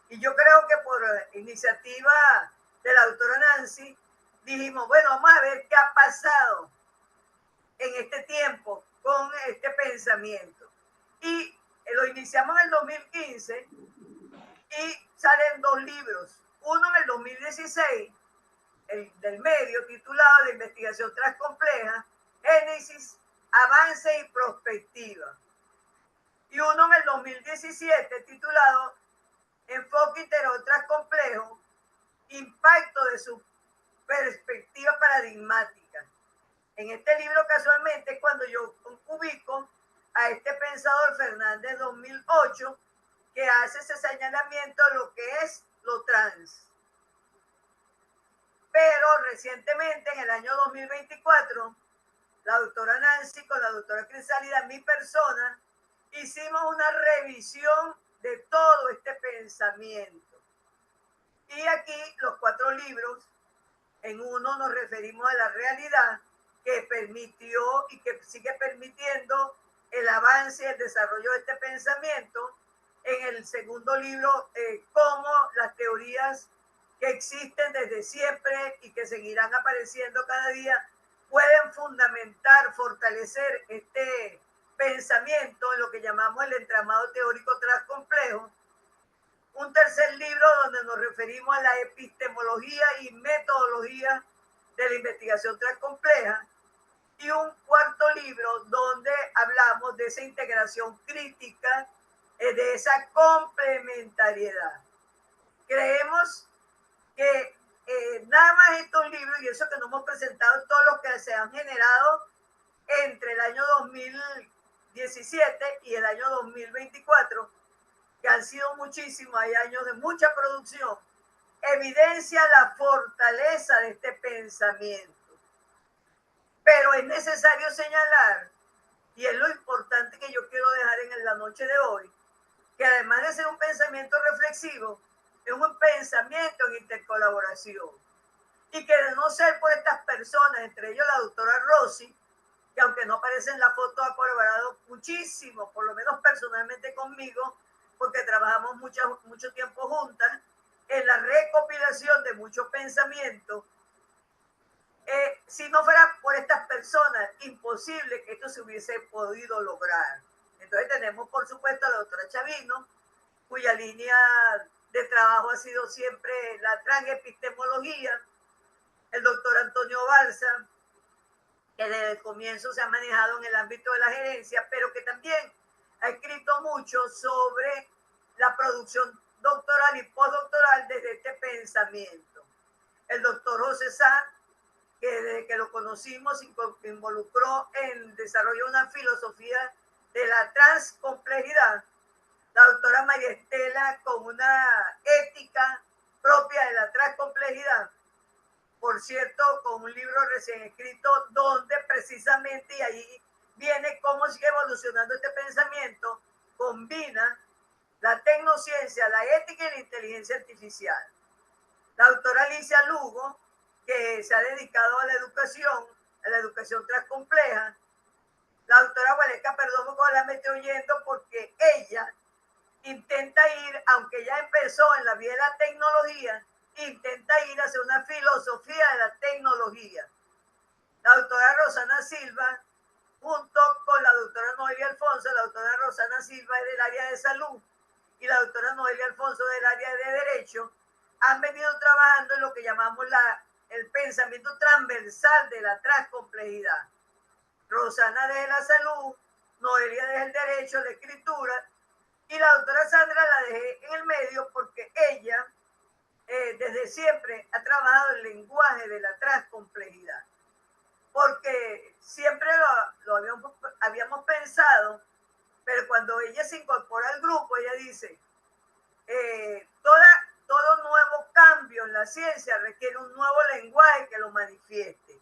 y yo creo que por iniciativa de la doctora Nancy, dijimos, bueno, vamos a ver qué ha pasado en este tiempo con este pensamiento. Y lo iniciamos en el 2015 y salen dos libros. Uno en el 2016, el del medio, titulado De investigación transcompleja, Génesis, avance y prospectiva. Y uno en el 2017, titulado Enfoque integrador transcomplejo, impacto de su perspectiva paradigmática. En este libro, casualmente, es cuando yo ubico a este pensador Fernández 2008, que hace ese señalamiento de lo que es lo trans. Pero recientemente, en el año 2024, la doctora Nancy con la doctora Crisálida, mi persona, hicimos una revisión de todo este pensamiento. Y aquí los 4 libros, en uno nos referimos a la realidad que permitió y que sigue permitiendo el avance y el desarrollo de este pensamiento. En el segundo libro, cómo las teorías que existen desde siempre y que seguirán apareciendo cada día, pueden fundamentar, fortalecer este pensamiento en lo que llamamos el entramado teórico transcomplejo. Un tercer libro donde nos referimos a la epistemología y metodología de la investigación transcompleja. Y un cuarto libro donde hablamos de esa integración crítica, de esa complementariedad. Creemos que nada más estos libros, y eso que no hemos presentado, todos los que se han generado entre el año 2017 y el año 2024, que han sido muchísimos, hay años de mucha producción, evidencia la fortaleza de este pensamiento. Pero es necesario señalar, y es lo importante que yo quiero dejar en la noche de hoy, que además de ser un pensamiento reflexivo, es un pensamiento en intercolaboración. Y que de no ser por estas personas, entre ellos la doctora Rossi, que aunque no aparece en la foto, ha colaborado muchísimo, por lo menos personalmente conmigo, porque trabajamos mucho tiempo juntas, en la recopilación de muchos pensamientos. Si no fuera por estas personas, imposible que esto se hubiese podido lograr. Entonces tenemos, por supuesto, a la doctora Chavino, cuya línea de trabajo ha sido siempre la transepistemología, el doctor Antonio Balsa, que desde el comienzo se ha manejado en el ámbito de la gerencia, pero que también ha escrito mucho sobre la producción doctoral y postdoctoral desde este pensamiento. El doctor José Sá, que desde que lo conocimos involucró en el desarrollo de una filosofía de la transcomplejidad. La doctora María Estela con una ética propia de la transcomplejidad. Por cierto, con un libro recién escrito donde precisamente, y ahí viene cómo sigue evolucionando este pensamiento, combina la tecnociencia, la ética y la inteligencia artificial. La doctora Alicia Lugo, que se ha dedicado a la educación transcompleja. La doctora Gualeca Perdomo, como la me estoy oyendo, porque ella intenta ir, aunque ya empezó en la vía de la tecnología, intenta ir hacia una filosofía de la tecnología. La doctora Rosana Silva, junto con la doctora Noelia Alfonso, la doctora Rosana Silva es del área de salud y la doctora Noelia Alfonso del área de derecho, han venido trabajando en lo que llamamos el pensamiento transversal de la transcomplejidad. Rosana desde la salud, Noelia desde el derecho, la escritura, y la doctora Sandra la dejé en el medio porque ella desde siempre ha trabajado el lenguaje de la transcomplejidad. Porque siempre lo habíamos pensado, pero cuando ella se incorpora al grupo, ella dice, todo nuevo cambio en la ciencia requiere un nuevo lenguaje que lo manifieste.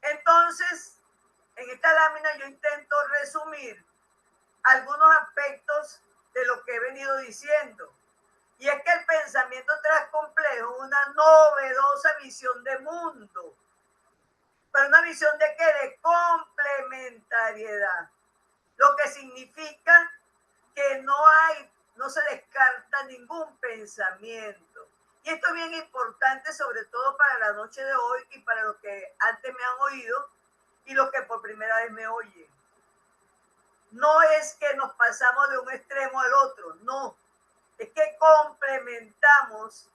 Entonces, en esta lámina yo intento resumir algunos aspectos de lo que he venido diciendo. Y es que el pensamiento transcomplejo es una novedosa visión de mundo. Pero una visión de ¿qué? De complementariedad. Lo que significa que no se descarta ningún pensamiento. Y esto es bien importante, sobre todo para la noche de hoy y para los que antes me han oído y los que por primera vez me oyen. No es que nos pasamos de un extremo al otro, no. Es que complementamos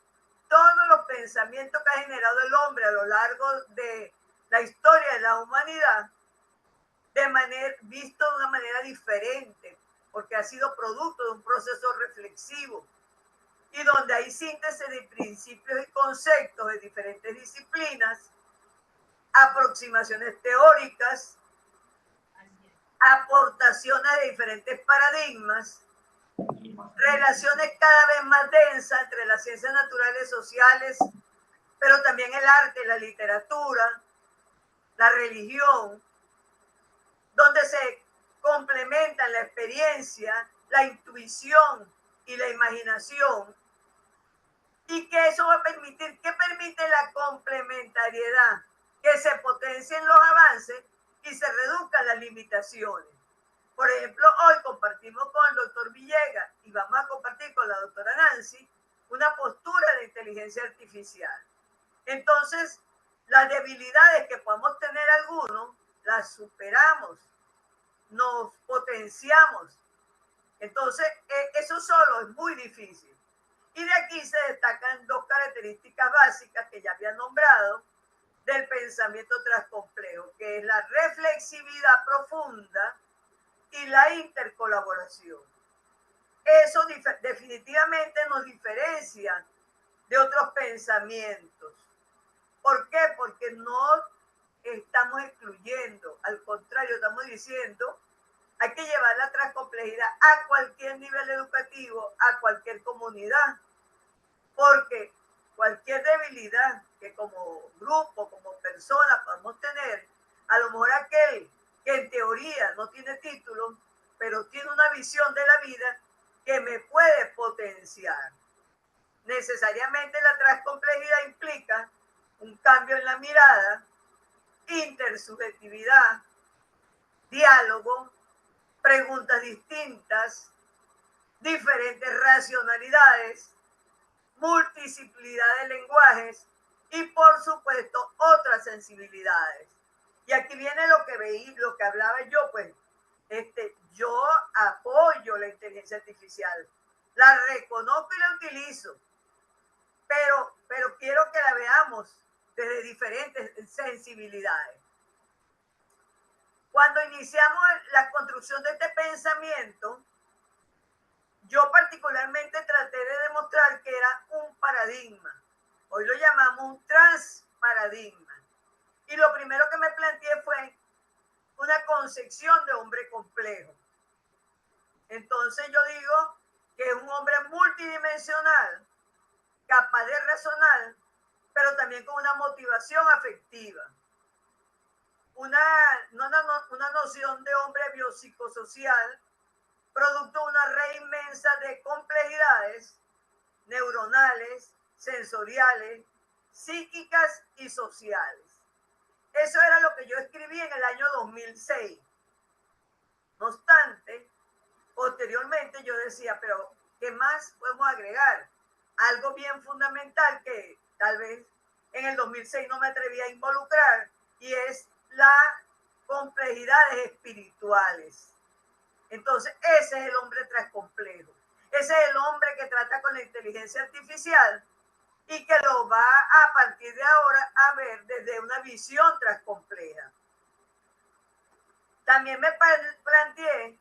todos los pensamientos que ha generado el hombre a lo largo de la historia de la humanidad, visto de una manera diferente, porque ha sido producto de un proceso reflexivo y donde hay síntesis de principios y conceptos de diferentes disciplinas, aproximaciones teóricas, aportaciones de diferentes paradigmas, relaciones cada vez más densas entre las ciencias naturales, sociales, pero también el arte, la literatura, la religión, donde se complementan la experiencia, la intuición y la imaginación, y que eso va a permitir, ¿qué permite la complementariedad? Que se potencien los avances y se reduzcan las limitaciones. Por ejemplo, hoy compartimos con el doctor Villegas y vamos a compartir con la doctora Nancy una postura de inteligencia inteligencia artificial. Entonces, las debilidades que podemos tener algunos, las superamos, nos potenciamos. Entonces, eso solo es muy difícil. Y de aquí se destacan dos características básicas que ya había nombrado del pensamiento transcomplejo, que es la reflexividad profunda y la intercolaboración. Eso definitivamente nos diferencia de otros pensamientos. ¿Por qué? Porque no estamos excluyendo, al contrario, estamos diciendo, hay que llevar la transcomplejidad a cualquier nivel educativo, a cualquier comunidad, porque cualquier debilidad que como grupo, como persona podamos tener, a lo mejor aquel que en teoría no tiene título, pero tiene una visión de la vida que me puede potenciar. Necesariamente la transcomplejidad implica un cambio en la mirada, intersubjetividad, diálogo, preguntas distintas, diferentes racionalidades, multiplicidad de lenguajes y por supuesto otras sensibilidades. Y aquí viene lo que hablaba yo, pues yo apoyo la inteligencia artificial, la reconozco y la utilizo, pero quiero que la veamos desde diferentes sensibilidades. Cuando iniciamos la construcción de este pensamiento, yo particularmente traté de demostrar que era un paradigma. Hoy lo llamamos un transparadigma. Y lo primero que me planteé fue una concepción de hombre complejo. Entonces yo digo que es un hombre multidimensional, capaz de razonar, pero también con una motivación afectiva. Una noción de hombre biopsicosocial, producto de una red inmensa de complejidades neuronales, sensoriales, psíquicas y sociales. Eso era lo que yo escribí en el año 2006. No obstante, posteriormente yo decía, pero ¿qué más podemos agregar? Algo bien fundamental que tal vez en el 2006 no me atreví a involucrar, y es las complejidades espirituales. Entonces, ese es el hombre transcomplejo. Ese es el hombre que trata con la inteligencia artificial y que lo va a partir de ahora a ver desde una visión transcompleja. También me planteé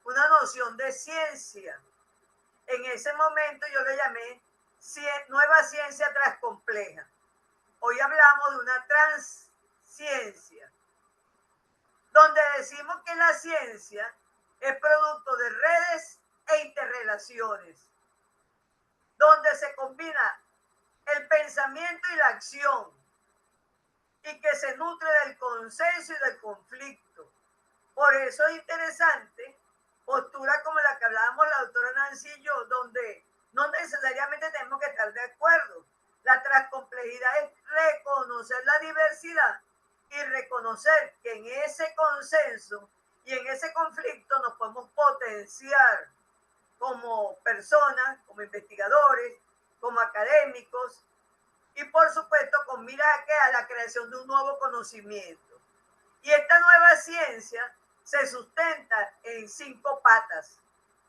una noción de ciencia. En ese momento yo le llamé nueva ciencia transcompleja. Hoy hablamos de una transciencia, donde decimos que la ciencia es producto de redes e interrelaciones, donde se combina el pensamiento y la acción, y que se nutre del consenso y del conflicto. Por eso es interesante posturas como la que hablábamos la doctora Nancy y yo, donde no necesariamente tenemos que estar de acuerdo. La transcomplejidad es reconocer la diversidad y reconocer que en ese consenso y en ese conflicto nos podemos potenciar como personas, como investigadores, como académicos, y por supuesto con miras a la creación de un nuevo conocimiento. Y esta nueva ciencia se sustenta en 5 patas.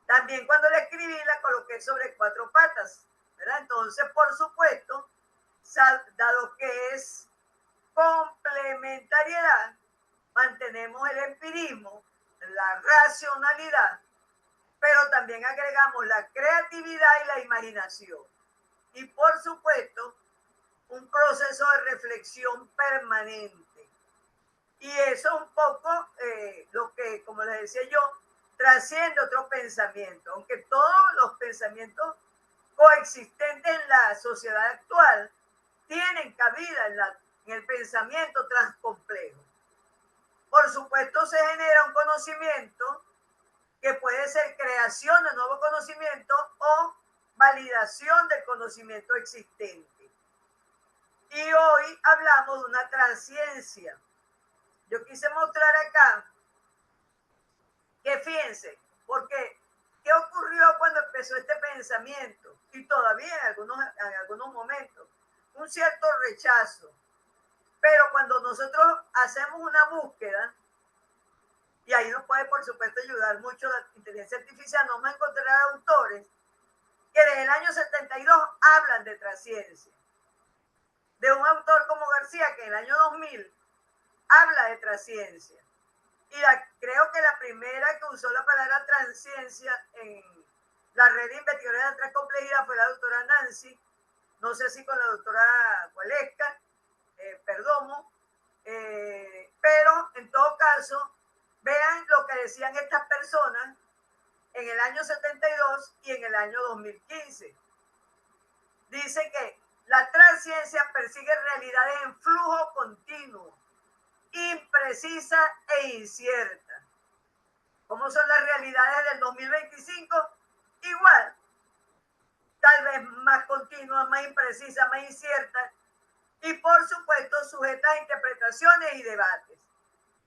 También cuando la escribí la coloqué sobre 4 patas, ¿verdad? Entonces, por supuesto, dado que es complementariedad, mantenemos el empirismo, la racionalidad, pero también agregamos la creatividad y la imaginación. Y por supuesto, un proceso de reflexión permanente. Y eso es un poco lo que, como les decía yo, trasciende otros pensamientos. Aunque todos los pensamientos coexistentes en la sociedad actual tienen cabida en el pensamiento transcomplejo. Por supuesto, se genera un conocimiento que puede ser creación de nuevo conocimiento o validación del conocimiento existente. Y hoy hablamos de una transciencia. Yo quise mostrar acá que fíjense, porque ¿qué ocurrió cuando empezó este pensamiento? y todavía en algunos momentos, un cierto rechazo. Pero cuando nosotros hacemos una búsqueda, y ahí nos puede por supuesto ayudar mucho la inteligencia artificial, nos vamos a encontrar autores que desde el año 72 hablan de transciencia. De un autor como García, que en el año 2000 habla de transciencia. Y creo que la primera que usó la palabra transciencia en la red de investigadores de transcomplejidad fue la doctora Nancy, no sé si con la doctora Gualesca, Perdomo, pero en todo caso, vean lo que decían estas personas en el año 72 y en el año 2015. Dice que la transciencia persigue realidades en flujo continuo, imprecisa e incierta. ¿Cómo son las realidades del 2025? Igual, tal vez más continuas, más imprecisas, más inciertas y por supuesto sujetas a interpretaciones y debates.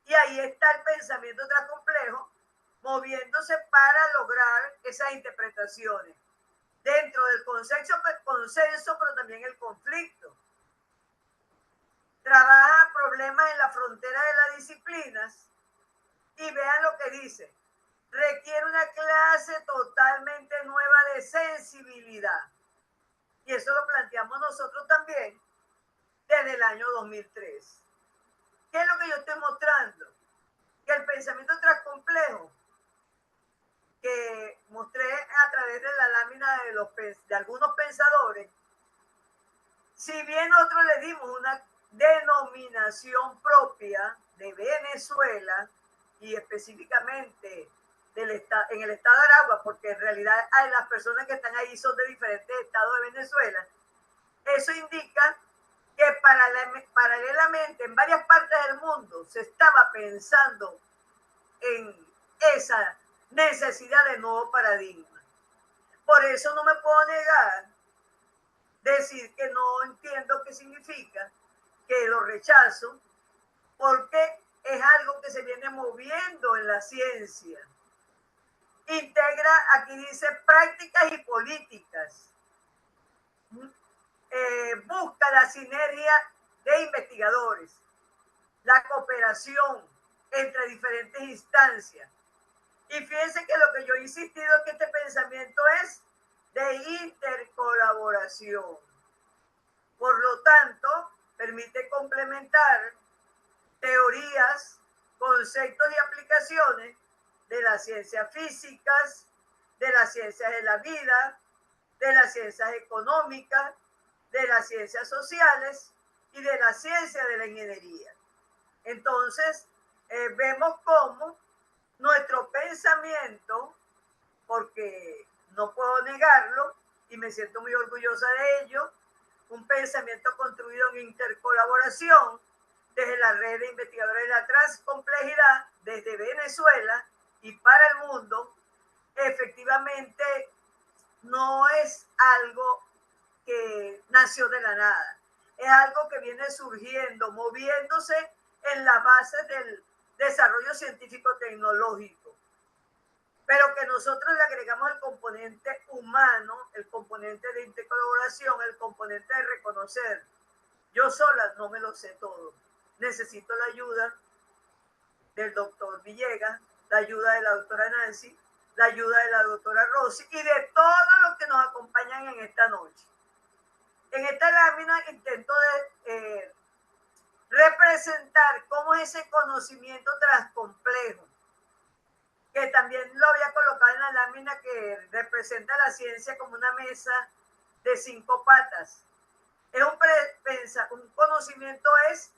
Y ahí está el pensamiento transcomplejo moviéndose para lograr esas interpretaciones dentro del consenso, pero también el conflicto. Trabaja problemas en la frontera de las disciplinas y vean lo que dice. Requiere una clase totalmente nueva de sensibilidad. Y eso lo planteamos nosotros también desde el año 2003. ¿Qué es lo que yo estoy mostrando? Que el pensamiento transcomplejo que mostré a través de la lámina de algunos pensadores, si bien nosotros le dimos una denominación propia de Venezuela y específicamente en el estado de Aragua, porque en realidad las personas que están ahí son de diferentes estados de Venezuela, eso indica que paralelamente en varias partes del mundo se estaba pensando en esa necesidad de nuevo paradigma. Por eso no me puedo negar decir que no entiendo qué significa, que lo rechazo, porque es algo que se viene moviendo en la ciencia. Integra, aquí dice, prácticas y políticas. Busca la sinergia de investigadores, la cooperación entre diferentes instancias. Y fíjense que lo que yo he insistido es que este pensamiento es de intercolaboración. Por lo tanto, permite complementar teorías, conceptos y aplicaciones de las ciencias físicas, de las ciencias de la vida, de las ciencias económicas, de las ciencias sociales y de la ciencia de la ingeniería. Entonces, vemos cómo nuestro pensamiento, porque no puedo negarlo y me siento muy orgullosa de ello, un pensamiento construido en intercolaboración desde la red de investigadores de la transcomplejidad, desde Venezuela y para el mundo, efectivamente no es algo que nació de la nada, es algo que viene surgiendo, moviéndose en las bases del desarrollo científico-tecnológico, pero que nosotros le agregamos el componente humano, el componente de intercolaboración, el componente de reconocer. Yo sola no me lo sé todo. Necesito la ayuda del doctor Villegas, la ayuda de la doctora Nancy, la ayuda de la doctora Rosy y de todos los que nos acompañan en esta noche. En esta lámina intento representar cómo es ese conocimiento transcomplejo, que también lo había colocado en la lámina que representa la ciencia como una mesa de 5 patas. Es un conocimiento es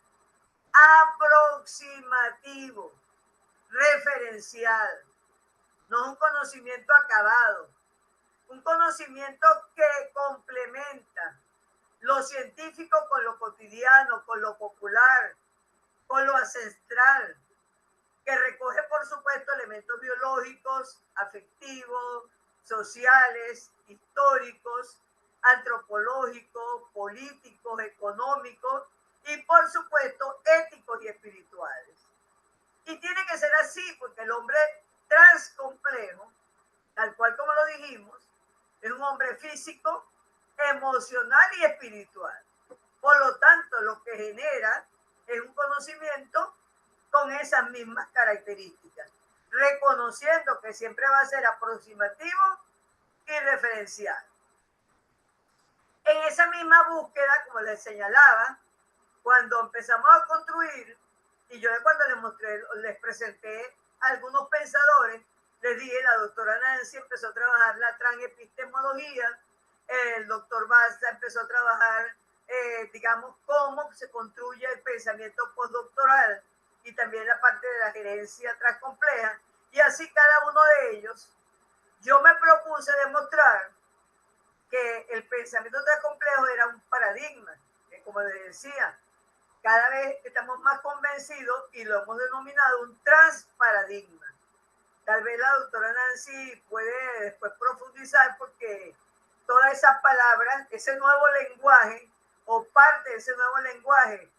aproximativo, referencial, no es un conocimiento acabado, un conocimiento que complementa lo científico con lo cotidiano, con lo popular, con lo ancestral, que recoge, por supuesto, elementos biológicos, afectivos, sociales, históricos, antropológicos, políticos, económicos y, por supuesto, éticos y espirituales. Y tiene que ser así, porque el hombre transcomplejo, tal cual como lo dijimos, es un hombre físico, emocional y espiritual. Por lo tanto, lo que genera es un conocimiento con esas mismas características, reconociendo que siempre va a ser aproximativo y referencial. En esa misma búsqueda, como les señalaba, cuando empezamos a construir, y yo cuando les presenté a algunos pensadores, les dije, la doctora Nancy empezó a trabajar la transepistemología, el doctor Baza empezó a trabajar, digamos, cómo se construye el pensamiento postdoctoral y también la parte de la gerencia transcompleja, y así cada uno de ellos. Yo me propuse demostrar que el pensamiento transcomplejo era un paradigma, que como les decía, cada vez estamos más convencidos y lo hemos denominado un transparadigma. Tal vez la doctora Nancy puede después profundizar porque todas esas palabras, ese nuevo lenguaje o parte de ese nuevo lenguaje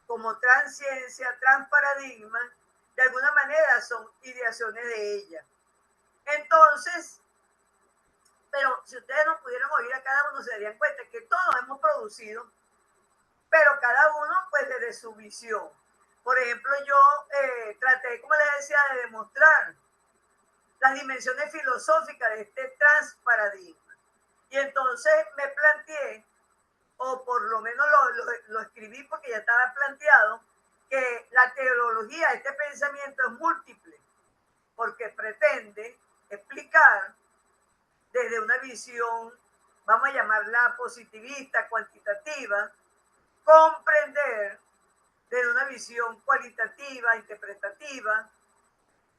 como transciencia, transparadigma, de alguna manera son ideaciones de ella. Entonces, pero si ustedes nos pudieran oír a cada uno, se darían cuenta que todos hemos producido, pero cada uno pues desde su visión. Por ejemplo, yo traté, como les decía, de demostrar las dimensiones filosóficas de este transparadigma. Y entonces me planteé, o por lo menos lo escribí porque ya estaba planteado, que la teleología, este pensamiento es múltiple, porque pretende explicar desde una visión, vamos a llamarla positivista, cuantitativa, comprender desde una visión cualitativa, interpretativa,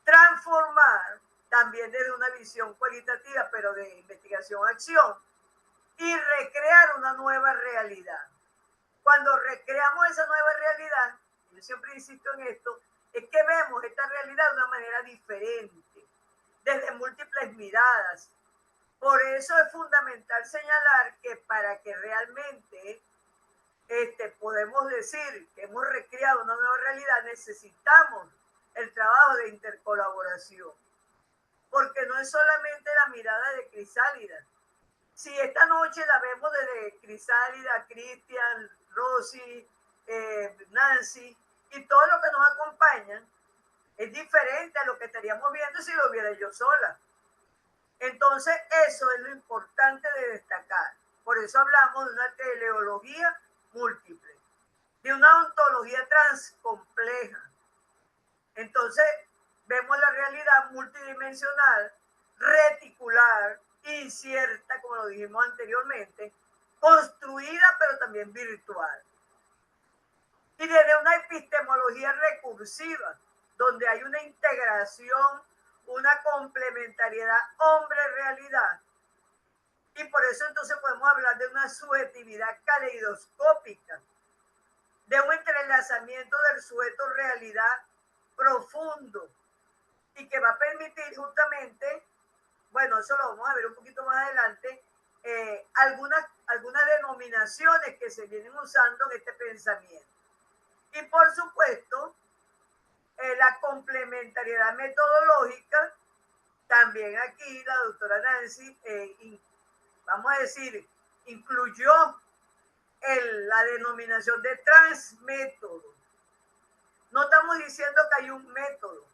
transformar también desde una visión cualitativa, pero de investigación-acción, y recrear una nueva realidad. Cuando recreamos esa nueva realidad, yo siempre insisto en esto, es que vemos esta realidad de una manera diferente, desde múltiples miradas. Por eso es fundamental señalar que para que realmente podemos decir que hemos recreado una nueva realidad, necesitamos el trabajo de intercolaboración. Porque no es solamente la mirada de Crisálida. Si esta noche la vemos desde Crisálida, Cristian, Rosy, Nancy y todo lo que nos acompañan, es diferente a lo que estaríamos viendo si lo viera yo sola. Entonces, eso es lo importante de destacar. Por eso hablamos de una teleología múltiple, de una ontología transcompleja. Entonces, vemos la realidad multidimensional, reticular, incierta, como lo dijimos anteriormente, construida, pero también virtual. Y desde una epistemología recursiva, donde hay una integración, una complementariedad hombre-realidad. Y por eso entonces podemos hablar de una subjetividad caleidoscópica, de un entrelazamiento del sujeto-realidad profundo y que va a permitir justamente, bueno, eso lo vamos a ver un poquito más adelante, algunas denominaciones que se vienen usando en este pensamiento. Y por supuesto, la complementariedad metodológica, también aquí la doctora Nancy, vamos a decir, incluyó la denominación de transmétodo. No estamos diciendo que hay un método,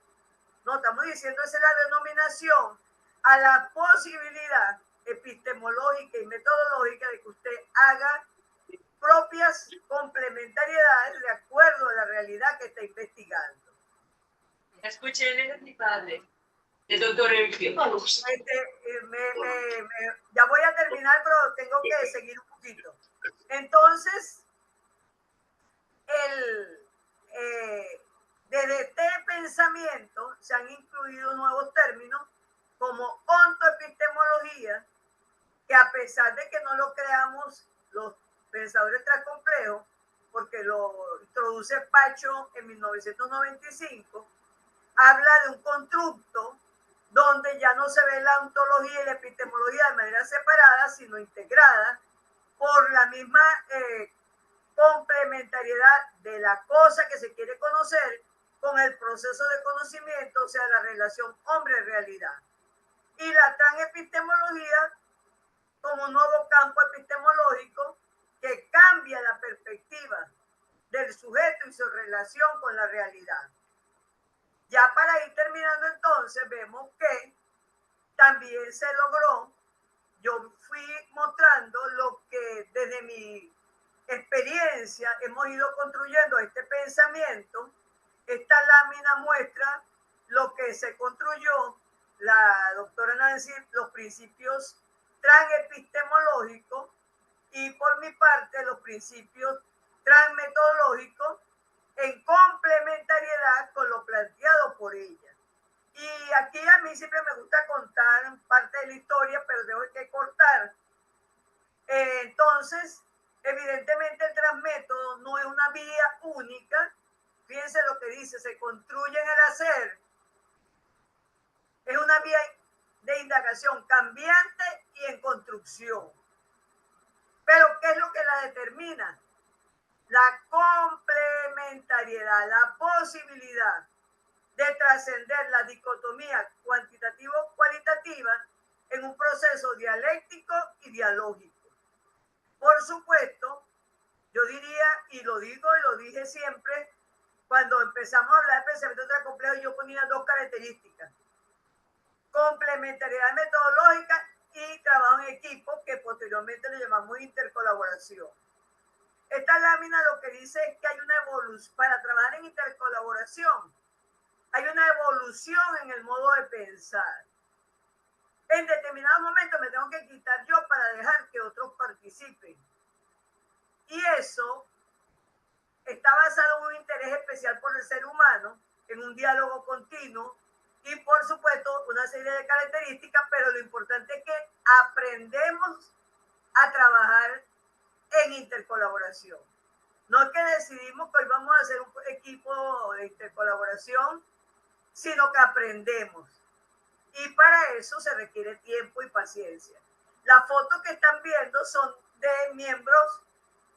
no, estamos diciendo esa es la denominación a la posibilidad epistemológica y metodológica de que usted haga propias complementariedades de acuerdo a la realidad que está investigando. Escuché mi padre, el doctor Enrique. Ya voy a terminar, pero tengo que seguir un poquito. Entonces, desde este pensamiento se han incluido nuevos términos como ontoepistemología, que a pesar de que no lo creamos los pensadores transcomplejos, porque lo introduce Pacho en 1995, habla de un constructo donde ya no se ve la ontología y la epistemología de manera separada, sino integrada por la misma complementariedad de la cosa que se quiere conocer con el proceso de conocimiento, o sea, la relación hombre-realidad. Y la transepistemología del sujeto y su relación con la realidad. Ya para ir terminando entonces, vemos que también se logró, yo fui mostrando lo que desde mi experiencia hemos ido construyendo este pensamiento. Esta lámina muestra lo que se construyó la doctora Nancy, los principios transepistemológicos, y por mi parte los principios transmetodológicos en complementariedad con lo planteado por ella. Y aquí a mí siempre me gusta contar parte de la historia, pero tengo que cortar. Entonces, evidentemente el transmétodo no es una vía única. Fíjense lo que dice, se construye en el hacer. Es una vía de indagación cambiante y en construcción. Pero ¿qué es lo que la determina? La complementariedad, la posibilidad de trascender la dicotomía cuantitativo-cualitativa en un proceso dialéctico y dialógico. Por supuesto, yo diría, y lo digo y lo dije siempre, cuando empezamos a hablar de pensamiento transcomplejo, yo ponía dos características: complementariedad metodológica y trabajo en equipo, que posteriormente le llamamos intercolaboración. Esta lámina lo que dice es que hay una evolución. Para trabajar en intercolaboración hay una evolución en el modo de pensar. En determinados momentos me tengo que quitar yo para dejar que otros participen. Y eso está basado en un interés especial por el ser humano, en un diálogo continuo y, por supuesto, una serie de características, pero lo importante es que aprendemos a trabajar en intercolaboración. No es que decidimos que hoy vamos a hacer un equipo de intercolaboración, sino que aprendemos. Y para eso se requiere tiempo y paciencia. Las fotos que están viendo son de miembros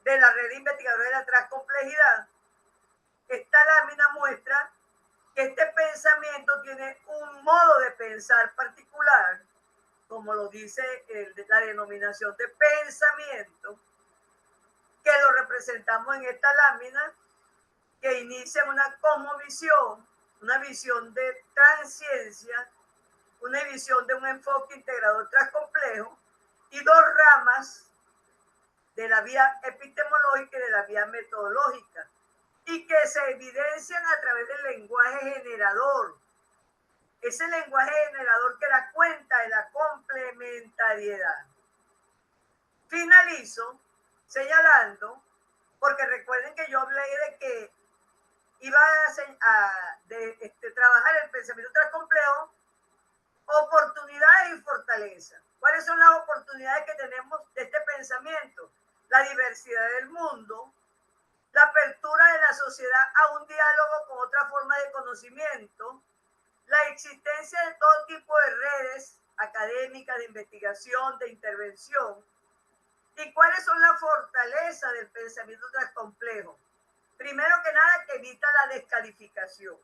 de la red de investigadores de la transcomplejidad. Esta lámina muestra que este pensamiento tiene un modo de pensar particular, como lo dice la denominación de pensamiento, que lo representamos en esta lámina, que inicia una cosmovisión, una visión de transciencia, una visión de un enfoque integrador transcomplejo, y dos ramas de la vía epistemológica y de la vía metodológica, y que se evidencian a través del lenguaje generador. Ese lenguaje generador que da cuenta de la complementariedad. Finalizo señalando, porque recuerden que yo hablé de que iba a trabajar el pensamiento transcomplejo, oportunidades y fortalezas. ¿Cuáles son las oportunidades que tenemos de este pensamiento? La diversidad del mundo, la apertura de la sociedad a un diálogo con otra forma de conocimiento, la existencia de todo tipo de redes académicas, de investigación, de intervención. ¿Y cuáles son las fortalezas del pensamiento transcomplejo? Primero que nada, que evita la descalificación.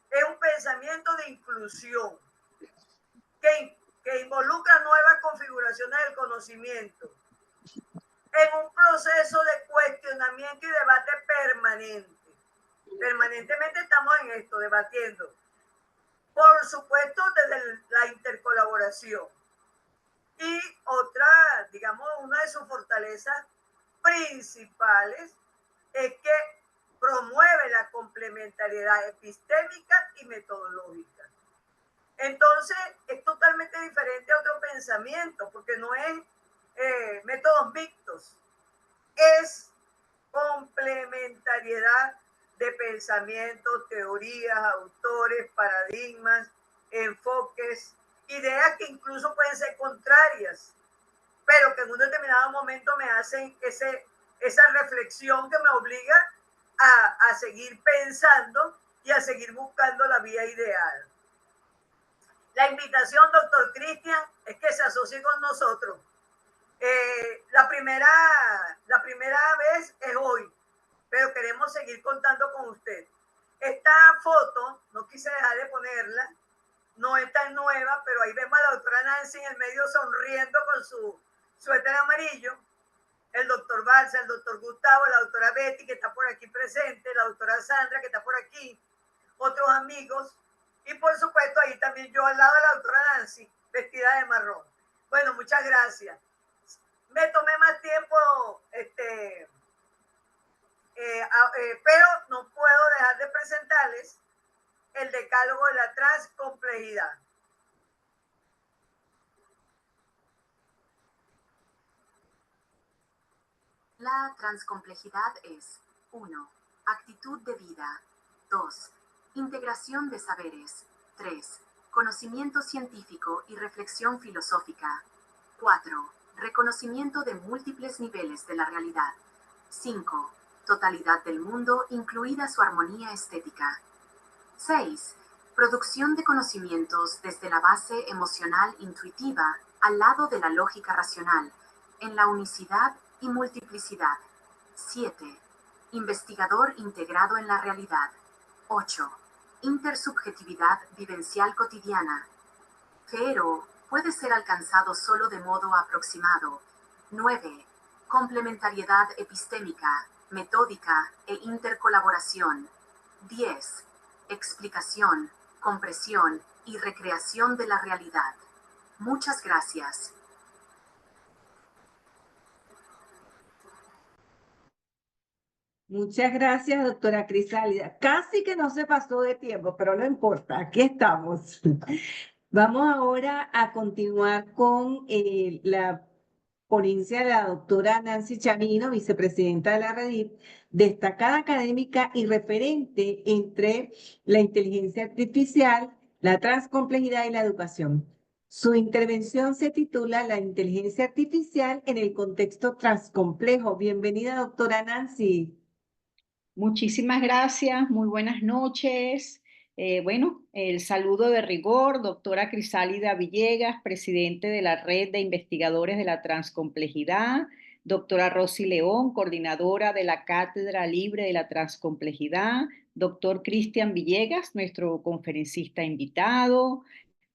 Es un pensamiento de inclusión que involucra nuevas configuraciones del conocimiento en un proceso de cuestionamiento y debate permanente. Permanentemente estamos en esto, debatiendo. Por supuesto, desde la intercolaboración. Y otra, digamos, una de sus fortalezas principales es que promueve la complementariedad epistémica y metodológica. Entonces, es totalmente diferente a otro pensamiento, porque no es métodos mixtos, es complementariedad de pensamientos, teorías, autores, paradigmas, enfoques, ideas que incluso pueden ser contrarias, pero que en un determinado momento me hacen esa reflexión que me obliga a seguir pensando y a seguir buscando la vía ideal. La invitación, doctor Cristian, es que se asocie con nosotros. La primera vez es hoy, pero queremos seguir contando con usted. Esta foto, no quise dejar de ponerla, no es tan nueva, pero ahí vemos a la doctora Nancy en el medio sonriendo con su suéter amarillo. el doctor Balsa, el doctor Gustavo, la doctora Betty, que está por aquí presente, la doctora Sandra, que está por aquí, otros amigos, y por supuesto ahí también yo al lado de la doctora Nancy, vestida de marrón. Bueno, muchas gracias. Me tomé más tiempo, pero no puedo dejar de presentarles el decálogo de la transcomplejidad. La transcomplejidad es 1. Actitud de vida. 2. Integración de saberes. 3. Conocimiento científico y reflexión filosófica. 4. Reconocimiento de múltiples niveles de la realidad. 5. Totalidad del mundo, incluida su armonía estética. 6. Producción de conocimientos desde la base emocional intuitiva al lado de la lógica racional, en la unicidad y multiplicidad. 7. Investigador integrado en la realidad. 8. Intersubjetividad vivencial cotidiana. Pero puede ser alcanzado solo de modo aproximado. 9. Complementariedad epistémica, metódica e intercolaboración. 10. Explicación, compresión y recreación de la realidad. Muchas gracias. Muchas gracias, doctora Crisálida. Casi que no se pasó de tiempo, pero no importa, aquí estamos. Vamos ahora a continuar con la ponencia de la doctora Nancy Chanino, vicepresidenta de la REDIP, destacada académica y referente entre la inteligencia artificial, la transcomplejidad y la educación. Su intervención se titula La inteligencia artificial en el contexto transcomplejo. Bienvenida, doctora Nancy. Muchísimas gracias, muy buenas noches. Bueno, el saludo de rigor, doctora Crisálida Villegas, presidente de la Red de Investigadores de la Transcomplejidad, doctora Rosy León, coordinadora de la Cátedra Libre de la Transcomplejidad, doctor Cristian Villegas, nuestro conferencista invitado,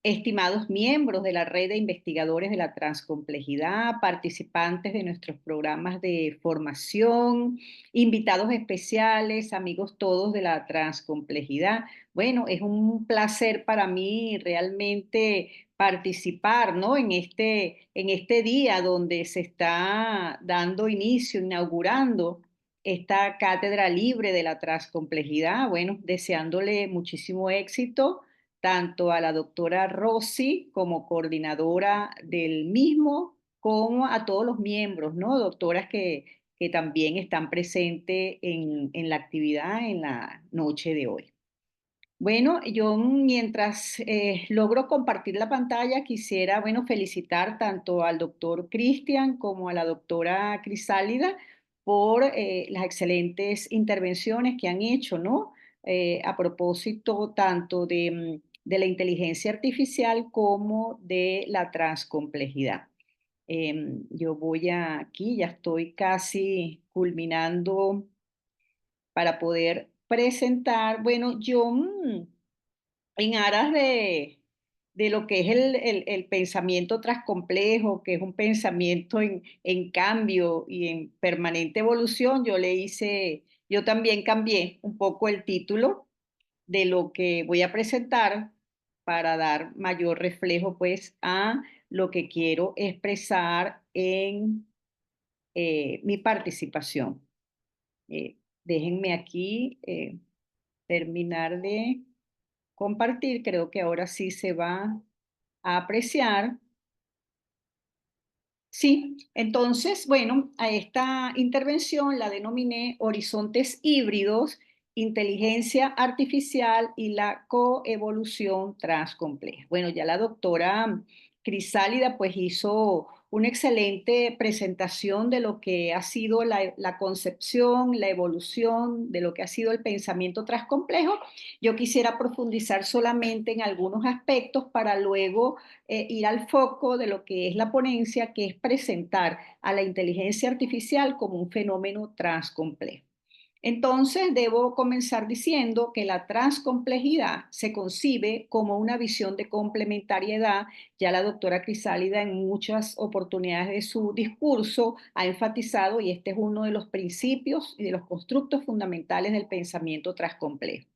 estimados miembros de la Red de Investigadores de la Transcomplejidad, participantes de nuestros programas de formación, invitados especiales, amigos todos de la transcomplejidad. Bueno, es un placer para mí realmente participar, ¿no? en este día donde se está dando inicio, inaugurando esta cátedra libre de la transcomplejidad. Bueno, deseándole muchísimo éxito tanto a la doctora Rosy como coordinadora del mismo, como a todos los miembros, ¿no? Doctoras que también están presentes en la actividad en la noche de hoy. Bueno, yo mientras logro compartir la pantalla, quisiera, bueno, felicitar tanto al doctor Cristian como a la doctora Crisálida por las excelentes intervenciones que han hecho, ¿no? A propósito tanto de la inteligencia artificial como de la transcomplejidad. Yo voy aquí, ya estoy casi culminando para poder presentar. Bueno, yo en aras de lo que es el pensamiento transcomplejo, que es un pensamiento en cambio y en permanente evolución, yo también cambié un poco el título de lo que voy a presentar para dar mayor reflejo pues a lo que quiero expresar en mi participación. Déjenme aquí terminar de compartir. Creo que ahora sí se va a apreciar. Sí, entonces, bueno, a esta intervención la denominé Horizontes Híbridos, Inteligencia Artificial y la Coevolución Transcompleja. Bueno, ya la doctora Crisálida pues hizo una excelente presentación de lo que ha sido la concepción, la evolución, de lo que ha sido el pensamiento transcomplejo. Yo quisiera profundizar solamente en algunos aspectos para luego ir al foco de lo que es la ponencia, que es presentar a la inteligencia artificial como un fenómeno transcomplejo. Entonces, debo comenzar diciendo que la transcomplejidad se concibe como una visión de complementariedad. Ya la doctora Crisálida en muchas oportunidades de su discurso ha enfatizado, y este es uno de los principios y de los constructos fundamentales del pensamiento transcomplejo,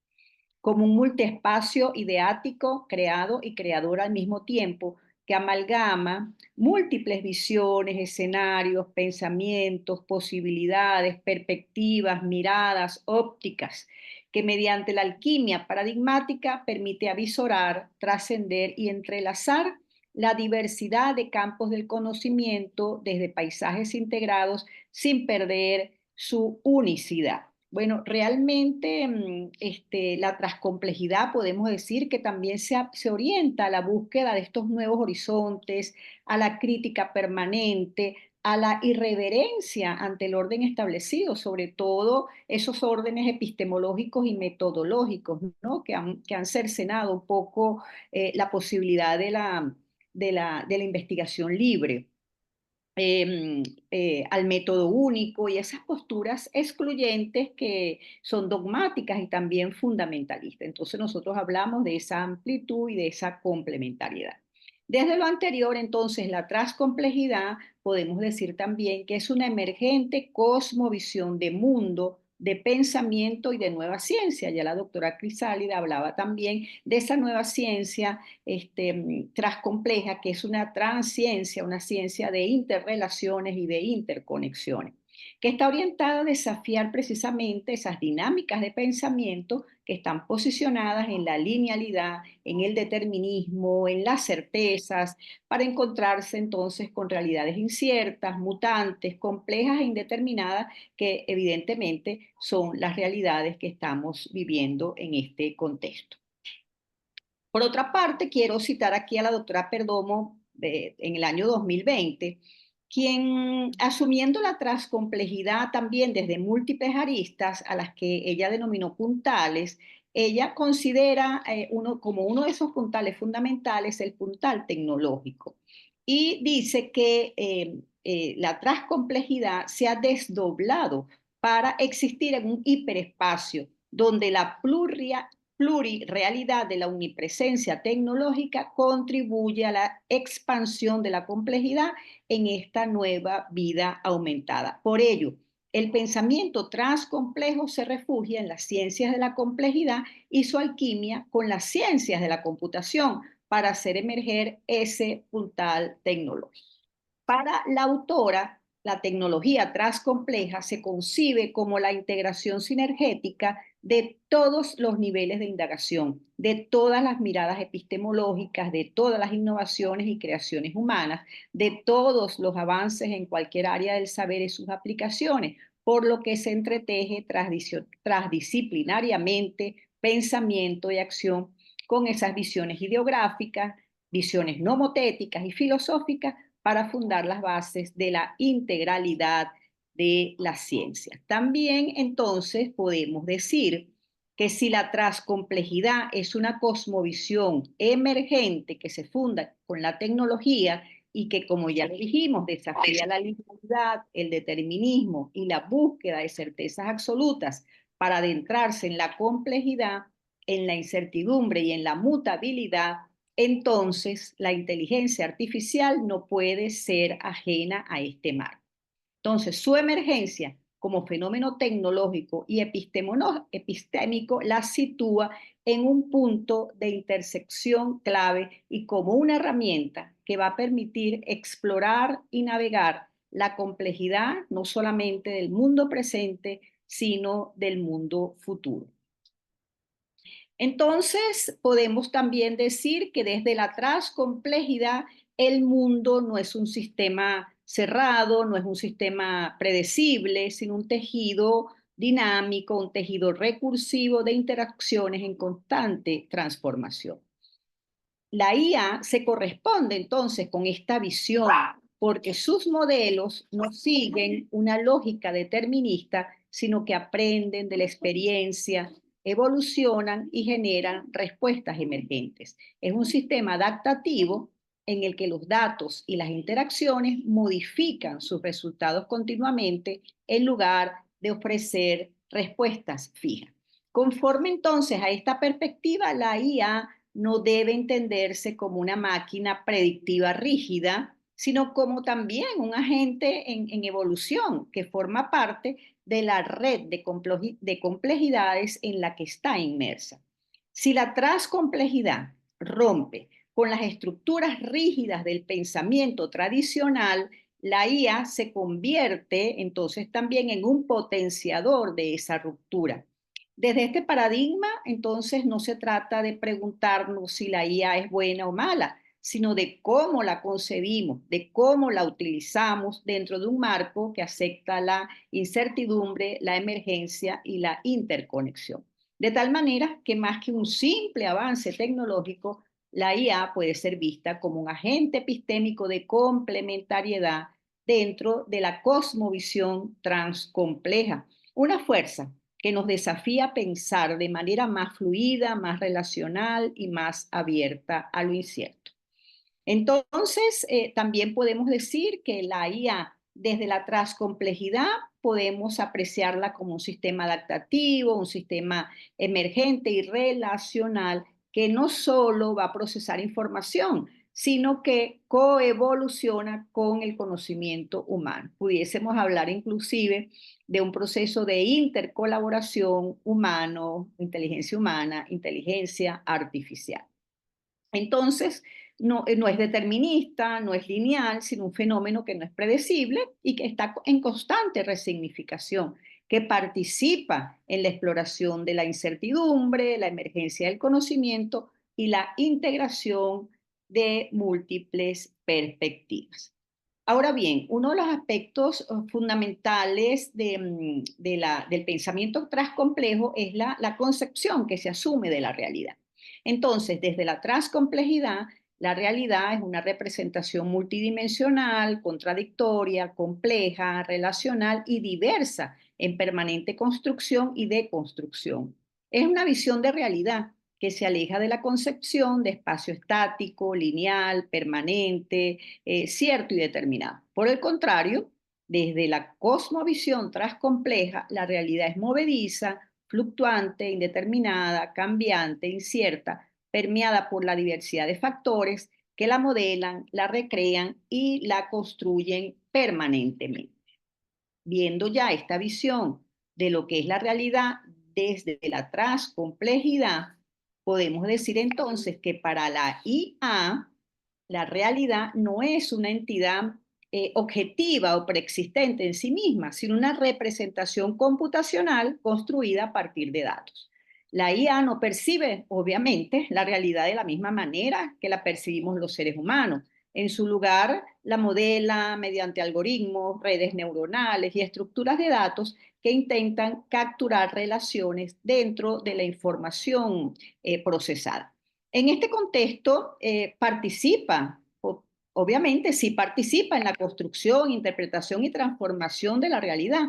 como un multiespacio ideático creado y creador al mismo tiempo, que amalgama múltiples visiones, escenarios, pensamientos, posibilidades, perspectivas, miradas, ópticas, que mediante la alquimia paradigmática permite avisorar, trascender y entrelazar la diversidad de campos del conocimiento desde paisajes integrados sin perder su unicidad. Bueno, realmente la transcomplejidad podemos decir que también se orienta a la búsqueda de estos nuevos horizontes, a la crítica permanente, a la irreverencia ante el orden establecido, sobre todo esos órdenes epistemológicos y metodológicos, ¿no? que han cercenado un poco la posibilidad de la investigación libre. Al método único y esas posturas excluyentes que son dogmáticas y también fundamentalistas. Entonces nosotros hablamos de esa amplitud y de esa complementariedad. Desde lo anterior, entonces, la transcomplejidad, podemos decir también que es una emergente cosmovisión de mundo, de pensamiento y de nueva ciencia. Ya la doctora Crisálida hablaba también de esa nueva ciencia transcompleja, que es una transciencia, una ciencia de interrelaciones y de interconexiones, que está orientada a desafiar precisamente esas dinámicas de pensamiento que están posicionadas en la linealidad, en el determinismo, en las certezas, para encontrarse entonces con realidades inciertas, mutantes, complejas e indeterminadas, que evidentemente son las realidades que estamos viviendo en este contexto. Por otra parte, quiero citar aquí a la doctora Perdomo en el año 2020, quien, asumiendo la transcomplejidad también desde múltiples aristas a las que ella denominó puntales, ella considera como uno de esos puntales fundamentales el puntal tecnológico. Y dice que la transcomplejidad se ha desdoblado para existir en un hiperespacio donde la plurirrealidad de la omnipresencia tecnológica contribuye a la expansión de la complejidad en esta nueva vida aumentada. Por ello, el pensamiento transcomplejo se refugia en las ciencias de la complejidad y su alquimia con las ciencias de la computación para hacer emerger ese puntal tecnológico. Para la autora, la tecnología transcompleja se concibe como la integración sinergética de todos los niveles de indagación, de todas las miradas epistemológicas, de todas las innovaciones y creaciones humanas, de todos los avances en cualquier área del saber y sus aplicaciones, por lo que se entreteje transdisciplinariamente pensamiento y acción con esas visiones ideográficas, visiones nomotéticas y filosóficas para fundar las bases de la integralidad de la ciencia. También entonces podemos decir que si la transcomplejidad es una cosmovisión emergente que se funda con la tecnología y que, como ya le dijimos, desafía la linealidad, el determinismo y la búsqueda de certezas absolutas para adentrarse en la complejidad, en la incertidumbre y en la mutabilidad, entonces la inteligencia artificial no puede ser ajena a este marco. Entonces, su emergencia como fenómeno tecnológico y epistémico la sitúa en un punto de intersección clave y como una herramienta que va a permitir explorar y navegar la complejidad no solamente del mundo presente, sino del mundo futuro. Entonces, podemos también decir que desde la transcomplejidad, el mundo no es un sistema cerrado, no es un sistema predecible, sino un tejido dinámico, un tejido recursivo de interacciones en constante transformación. La IA se corresponde entonces con esta visión porque sus modelos no siguen una lógica determinista, sino que aprenden de la experiencia, evolucionan y generan respuestas emergentes. Es un sistema adaptativo en el que los datos y las interacciones modifican sus resultados continuamente en lugar de ofrecer respuestas fijas. Conforme entonces a esta perspectiva, la IA no debe entenderse como una máquina predictiva rígida, sino como también un agente en evolución que forma parte de la red de complejidades en la que está inmersa. Si la transcomplejidad rompe con las estructuras rígidas del pensamiento tradicional, la IA se convierte entonces también en un potenciador de esa ruptura. Desde este paradigma, entonces, no se trata de preguntarnos si la IA es buena o mala, sino de cómo la concebimos, de cómo la utilizamos dentro de un marco que acepta la incertidumbre, la emergencia y la interconexión. De tal manera que más que un simple avance tecnológico, la IA puede ser vista como un agente epistémico de complementariedad dentro de la cosmovisión transcompleja, una fuerza que nos desafía a pensar de manera más fluida, más relacional y más abierta a lo incierto. Entonces, también podemos decir que la IA, desde la transcomplejidad, podemos apreciarla como un sistema adaptativo, un sistema emergente y relacional que no solo va a procesar información, sino que coevoluciona con el conocimiento humano. Pudiésemos hablar inclusive de un proceso de intercolaboración humano, inteligencia artificial. Entonces, no es determinista, no es lineal, sino un fenómeno que no es predecible y que está en constante resignificación, que participa en la exploración de la incertidumbre, la emergencia del conocimiento y la integración de múltiples perspectivas. Ahora bien, uno de los aspectos fundamentales del pensamiento transcomplejo es la concepción que se asume de la realidad. Entonces, desde la transcomplejidad, la realidad es una representación multidimensional, contradictoria, compleja, relacional y diversa, en permanente construcción y deconstrucción. Es una visión de realidad que se aleja de la concepción de espacio estático, lineal, permanente, cierto y determinado. Por el contrario, desde la cosmovisión transcompleja, la realidad es movediza, fluctuante, indeterminada, cambiante, incierta, permeada por la diversidad de factores que la modelan, la recrean y la construyen permanentemente. Viendo ya esta visión de lo que es la realidad desde la transcomplejidad, podemos decir entonces que para la IA, la realidad no es una entidad objetiva o preexistente en sí misma, sino una representación computacional construida a partir de datos. La IA no percibe, obviamente, la realidad de la misma manera que la percibimos los seres humanos. En su lugar, la modela mediante algoritmos, redes neuronales y estructuras de datos que intentan capturar relaciones dentro de la información procesada. En este contexto, obviamente sí participa en la construcción, interpretación y transformación de la realidad,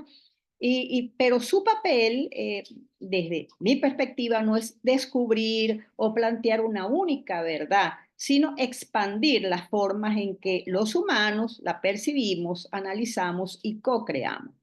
pero su papel, desde mi perspectiva, no es descubrir o plantear una única verdad, sino expandir las formas en que los humanos la percibimos, analizamos y co-creamos.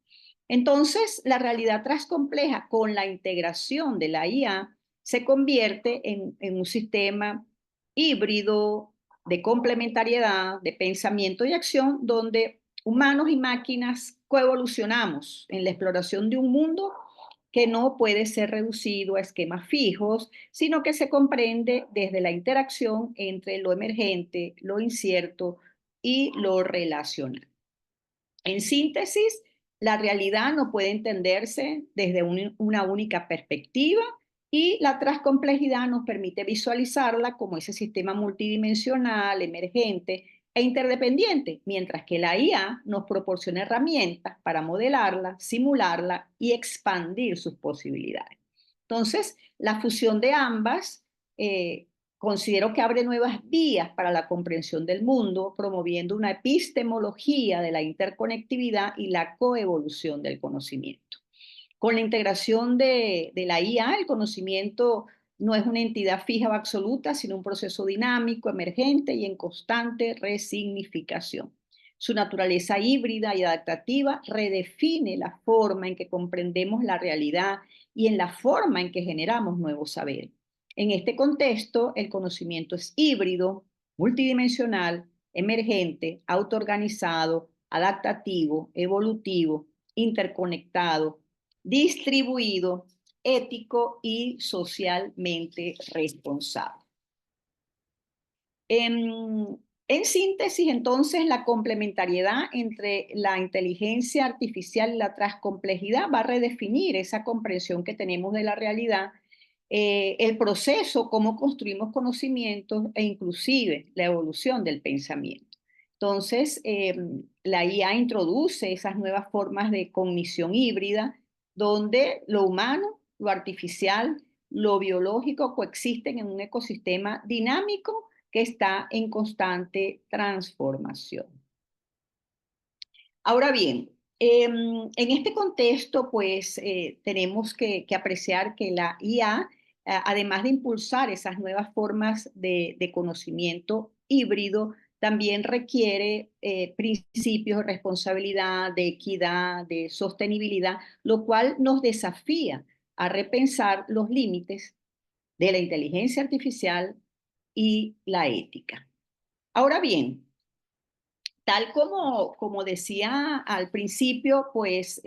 Entonces, la realidad transcompleja con la integración de la IA se convierte en un sistema híbrido de complementariedad, de pensamiento y acción, donde humanos y máquinas coevolucionamos en la exploración de un mundo que no puede ser reducido a esquemas fijos, sino que se comprende desde la interacción entre lo emergente, lo incierto y lo relacional. En síntesis, la realidad no puede entenderse desde una única perspectiva y la transcomplejidad nos permite visualizarla como ese sistema multidimensional, emergente e interdependiente, mientras que la IA nos proporciona herramientas para modelarla, simularla y expandir sus posibilidades. Entonces, la fusión de ambas considero que abre nuevas vías para la comprensión del mundo, promoviendo una epistemología de la interconectividad y la coevolución del conocimiento. Con la integración de la IA, el conocimiento no es una entidad fija o absoluta, sino un proceso dinámico, emergente y en constante resignificación. Su naturaleza híbrida y adaptativa redefine la forma en que comprendemos la realidad y en la forma en que generamos nuevos saberes. En este contexto, el conocimiento es híbrido, multidimensional, emergente, autoorganizado, adaptativo, evolutivo, interconectado, distribuido, ético y socialmente responsable. En síntesis, entonces, la complementariedad entre la inteligencia artificial y la transcomplejidad va a redefinir esa comprensión que tenemos de la realidad, el proceso, cómo construimos conocimientos e inclusive la evolución del pensamiento. Entonces, la IA introduce esas nuevas formas de cognición híbrida, donde lo humano, lo artificial, lo biológico coexisten en un ecosistema dinámico que está en constante transformación. Ahora bien, en este contexto, pues tenemos que apreciar que la IA, además de impulsar esas nuevas formas de conocimiento híbrido, también requiere principios de responsabilidad, de equidad, de sostenibilidad, lo cual nos desafía a repensar los límites de la inteligencia artificial y la ética. Ahora bien, tal como decía al principio, pues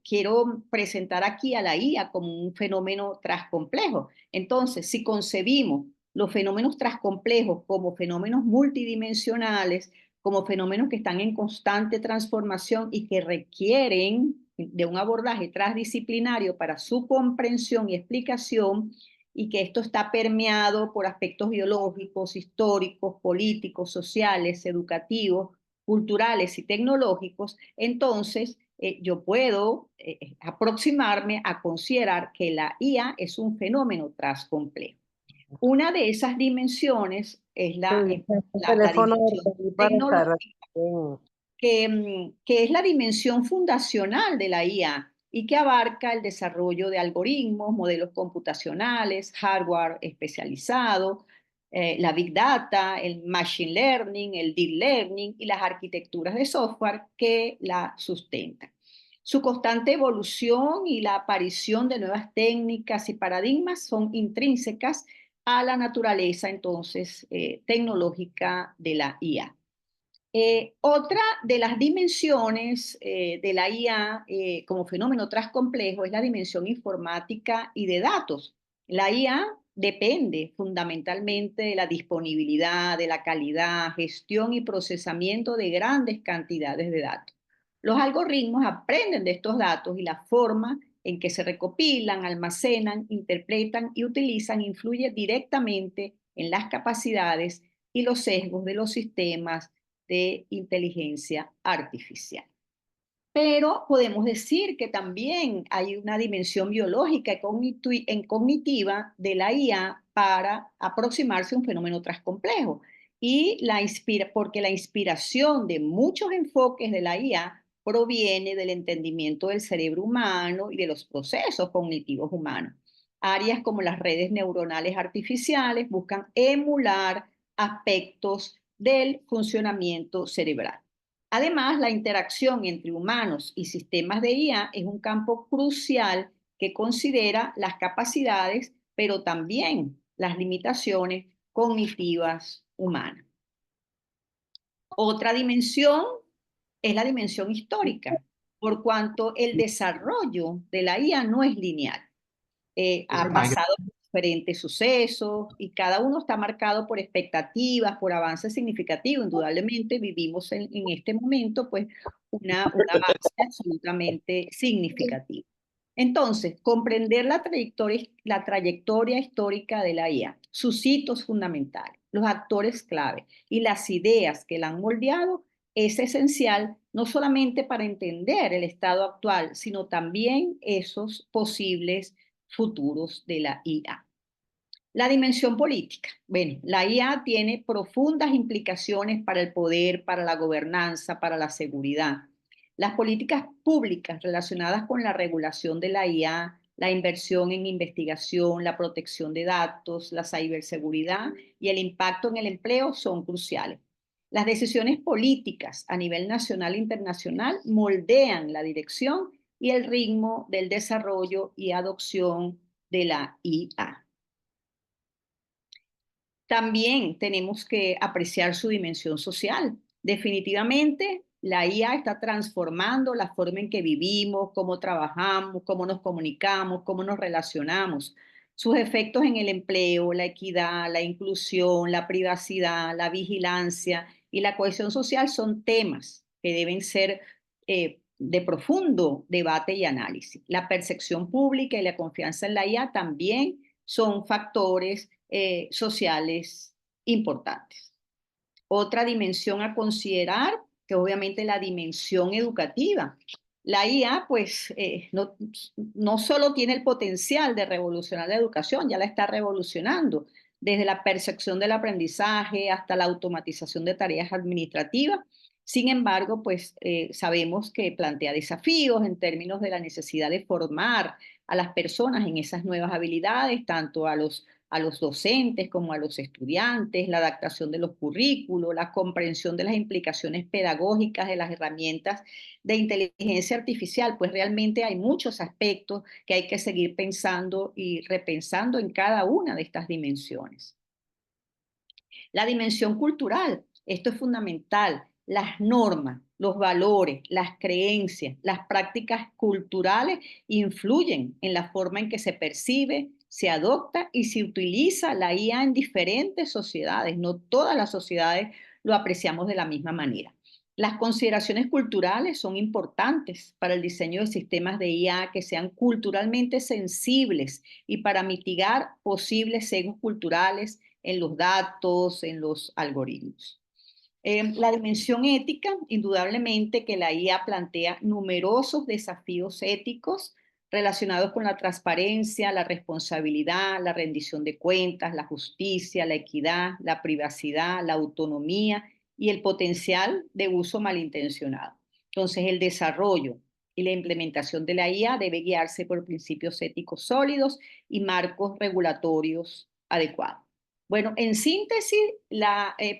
quiero presentar aquí a la IA como un fenómeno transcomplejo. Entonces, si concebimos los fenómenos transcomplejos como fenómenos multidimensionales, como fenómenos que están en constante transformación y que requieren de un abordaje transdisciplinario para su comprensión y explicación, y que esto está permeado por aspectos biológicos, históricos, políticos, sociales, educativos, culturales y tecnológicos, entonces yo puedo aproximarme a considerar que la IA es un fenómeno transcomplejo. Una de esas dimensiones es la dimensión tecnológica, que es la dimensión fundacional de la IA y que abarca el desarrollo de algoritmos, modelos computacionales, hardware especializado, la Big Data, el Machine Learning, el Deep Learning y las arquitecturas de software que la sustentan. Su constante evolución y la aparición de nuevas técnicas y paradigmas son intrínsecas a la naturaleza, entonces, tecnológica de la IA. Otra de las dimensiones de la IA como fenómeno transcomplejo es la dimensión informática y de datos. La IA depende fundamentalmente de la disponibilidad, de la calidad, gestión y procesamiento de grandes cantidades de datos. Los algoritmos aprenden de estos datos y la forma en que se recopilan, almacenan, interpretan y utilizan influye directamente en las capacidades y los sesgos de los sistemas de inteligencia artificial. Pero podemos decir que también hay una dimensión biológica y cognitiva de la IA para aproximarse a un fenómeno transcomplejo. Y porque la inspiración de muchos enfoques de la IA proviene del entendimiento del cerebro humano y de los procesos cognitivos humanos. Áreas como las redes neuronales artificiales buscan emular aspectos del funcionamiento cerebral. Además, la interacción entre humanos y sistemas de IA es un campo crucial que considera las capacidades, pero también las limitaciones cognitivas humanas. Otra dimensión es la dimensión histórica, por cuanto el desarrollo de la IA no es lineal. Ha pasado por diferentes sucesos y cada uno está marcado por expectativas, por avances significativos. Indudablemente vivimos en este momento pues un avance absolutamente significativo. Entonces, comprender la trayectoria histórica de la IA, sus hitos fundamentales, los actores clave y las ideas que la han moldeado es esencial no solamente para entender el estado actual, sino también esos posibles futuros de la IA. La dimensión política. Bueno, la IA tiene profundas implicaciones para el poder, para la gobernanza, para la seguridad. Las políticas públicas relacionadas con la regulación de la IA, la inversión en investigación, la protección de datos, la ciberseguridad y el impacto en el empleo son cruciales. Las decisiones políticas a nivel nacional e internacional moldean la dirección y el ritmo del desarrollo y adopción de la IA. También tenemos que apreciar su dimensión social. Definitivamente, la IA está transformando la forma en que vivimos, cómo trabajamos, cómo nos comunicamos, cómo nos relacionamos. Sus efectos en el empleo, la equidad, la inclusión, la privacidad, la vigilancia y la cohesión social son temas que deben ser de profundo debate y análisis. La percepción pública y la confianza en la IA también son factores sociales importantes. Otra dimensión a considerar, que obviamente la dimensión educativa. La IA, pues, no solo tiene el potencial de revolucionar la educación, ya la está revolucionando, desde la percepción del aprendizaje hasta la automatización de tareas administrativas. Sin embargo, pues, sabemos que plantea desafíos en términos de la necesidad de formar a las personas en esas nuevas habilidades, tanto a los docentes como a los estudiantes, la adaptación de los currículos, la comprensión de las implicaciones pedagógicas de las herramientas de inteligencia artificial, pues realmente hay muchos aspectos que hay que seguir pensando y repensando en cada una de estas dimensiones. La dimensión cultural, esto es fundamental. Las normas, los valores, las creencias, las prácticas culturales influyen en la forma en que se percibe, se adopta y se utiliza la IA en diferentes sociedades. No todas las sociedades lo apreciamos de la misma manera. Las consideraciones culturales son importantes para el diseño de sistemas de IA que sean culturalmente sensibles y para mitigar posibles sesgos culturales en los datos, en los algoritmos. La dimensión ética, indudablemente que la IA plantea numerosos desafíos éticos relacionados con la transparencia, la responsabilidad, la rendición de cuentas, la justicia, la equidad, la privacidad, la autonomía y el potencial de uso malintencionado. Entonces, el desarrollo y la implementación de la IA debe guiarse por principios éticos sólidos y marcos regulatorios adecuados. Bueno, en síntesis,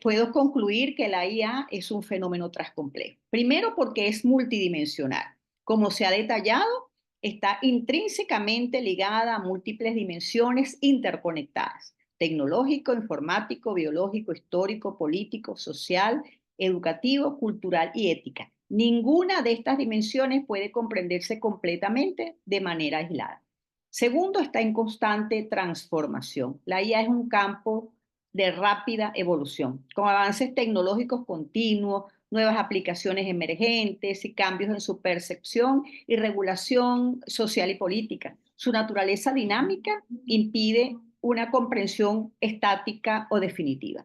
puedo concluir que la IA es un fenómeno transcomplejo. Primero, porque es multidimensional. Como se ha detallado, está intrínsecamente ligada a múltiples dimensiones interconectadas: tecnológico, informático, biológico, histórico, político, social, educativo, cultural y ética. Ninguna de estas dimensiones puede comprenderse completamente de manera aislada. Segundo, está en constante transformación. La IA es un campo de rápida evolución, con avances tecnológicos continuos, nuevas aplicaciones emergentes y cambios en su percepción y regulación social y política. Su naturaleza dinámica impide una comprensión estática o definitiva.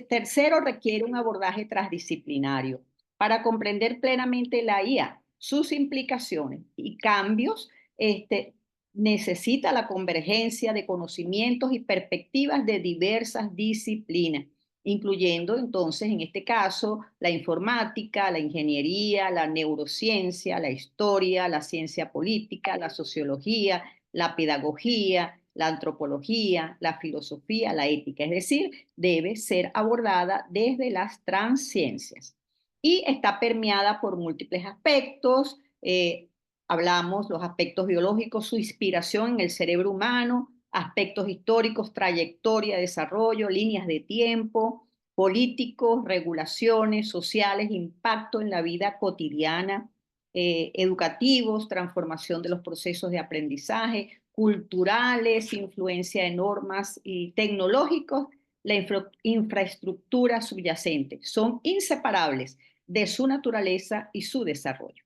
Tercero, requiere un abordaje transdisciplinario para comprender plenamente la IA, sus implicaciones y cambios. Necesita la convergencia de conocimientos y perspectivas de diversas disciplinas, incluyendo entonces en este caso la informática, la ingeniería, la neurociencia, la historia, la ciencia política, la sociología, la pedagogía, la antropología, la filosofía, la ética. Es decir, debe ser abordada desde las transciencias y está permeada por múltiples aspectos. Hablamos los aspectos biológicos, su inspiración en el cerebro humano, aspectos históricos, trayectoria, desarrollo, líneas de tiempo, políticos, regulaciones sociales, impacto en la vida cotidiana, educativos, transformación de los procesos de aprendizaje, culturales, influencia de normas y tecnológicos, la infraestructura subyacente. Son inseparables de su naturaleza y su desarrollo.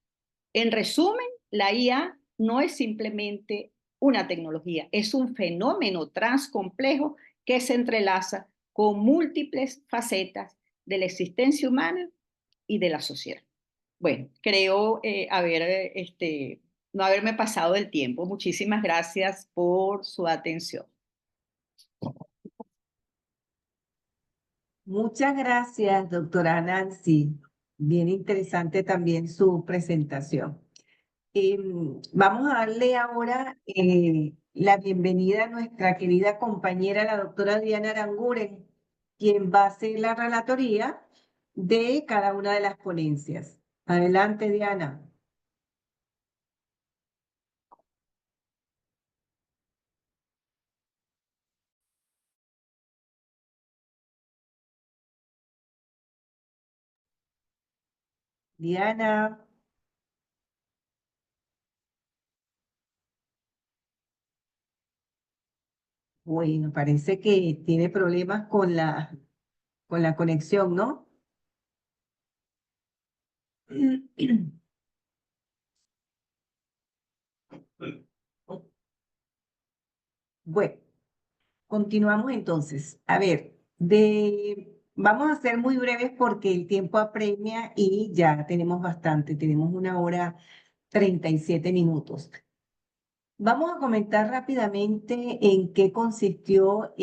En resumen, la IA no es simplemente una tecnología, es un fenómeno transcomplejo que se entrelaza con múltiples facetas de la existencia humana y de la sociedad. Bueno, creo no haberme pasado del tiempo. Muchísimas gracias por su atención. Muchas gracias, doctora Nancy. Bien interesante también su presentación. Vamos a darle ahora la bienvenida a nuestra querida compañera, la doctora Diana Aranguren. quien va a hacer la relatoría de cada una de las ponencias. Adelante, Diana. Diana. Bueno, parece que tiene problemas con la conexión, ¿no? Bueno, continuamos entonces. A ver, vamos a ser muy breves porque el tiempo apremia y ya tenemos bastante, tenemos 1 hora 37 minutos. Vamos a comentar rápidamente en qué consistió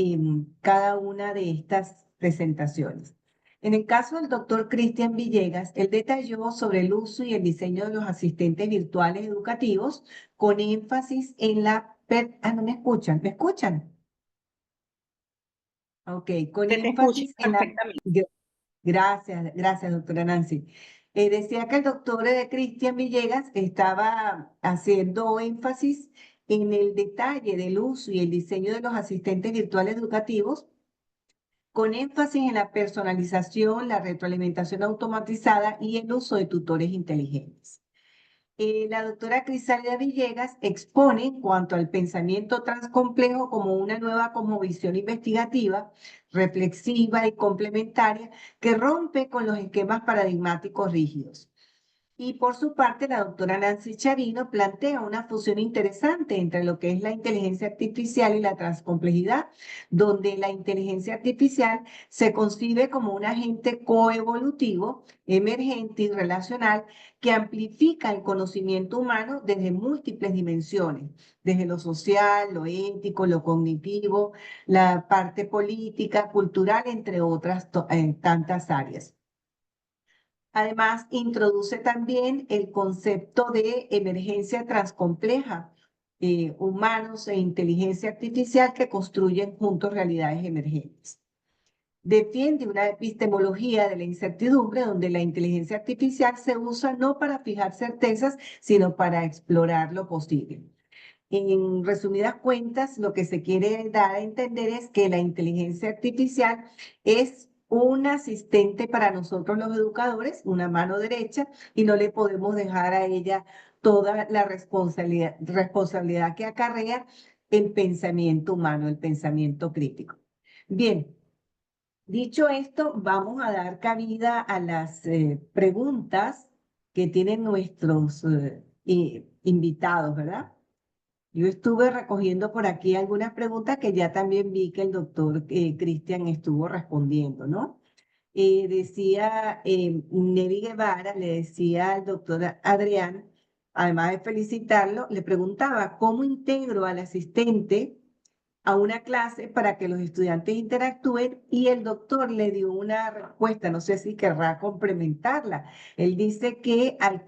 cada una de estas presentaciones. En el caso del doctor Cristian Villegas, él detalló sobre el uso y el diseño de los asistentes virtuales educativos con énfasis en no me escuchan, ¿me escuchan? Ok, con Se te escucha énfasis en perfectamente. Gracias, doctora Nancy. Decía que el doctor Cristian Villegas estaba haciendo énfasis en el detalle del uso y el diseño de los asistentes virtuales educativos, con énfasis en la personalización, la retroalimentación automatizada y el uso de tutores inteligentes. La doctora Crisálida Villegas expone en cuanto al pensamiento transcomplejo como una nueva cosmovisión investigativa, reflexiva y complementaria que rompe con los esquemas paradigmáticos rígidos. Y por su parte, la doctora Nancy Charino plantea una fusión interesante entre lo que es la inteligencia artificial y la transcomplejidad, donde la inteligencia artificial se concibe como un agente coevolutivo, emergente y relacional que amplifica el conocimiento humano desde múltiples dimensiones, desde lo social, lo ético, lo cognitivo, la parte política, cultural, entre otras tantas áreas. Además, introduce también el concepto de emergencia transcompleja, humanos e inteligencia artificial que construyen juntos realidades emergentes. Defiende una epistemología de la incertidumbre donde la inteligencia artificial se usa no para fijar certezas, sino para explorar lo posible. En resumidas cuentas, lo que se quiere dar a entender es que la inteligencia artificial es un asistente para nosotros los educadores, una mano derecha, y no le podemos dejar a ella toda la responsabilidad que acarrea el pensamiento humano, el pensamiento crítico. Bien, dicho esto, vamos a dar cabida a las preguntas que tienen nuestros invitados, ¿verdad? Yo estuve recogiendo por aquí algunas preguntas que ya también vi que el doctor Cristian estuvo respondiendo, ¿no? Decía Nevi Guevara, le decía al doctor Adrián, además de felicitarlo, le preguntaba cómo integro al asistente a una clase para que los estudiantes interactúen y el doctor le dio una respuesta, no sé si querrá complementarla. Él dice que al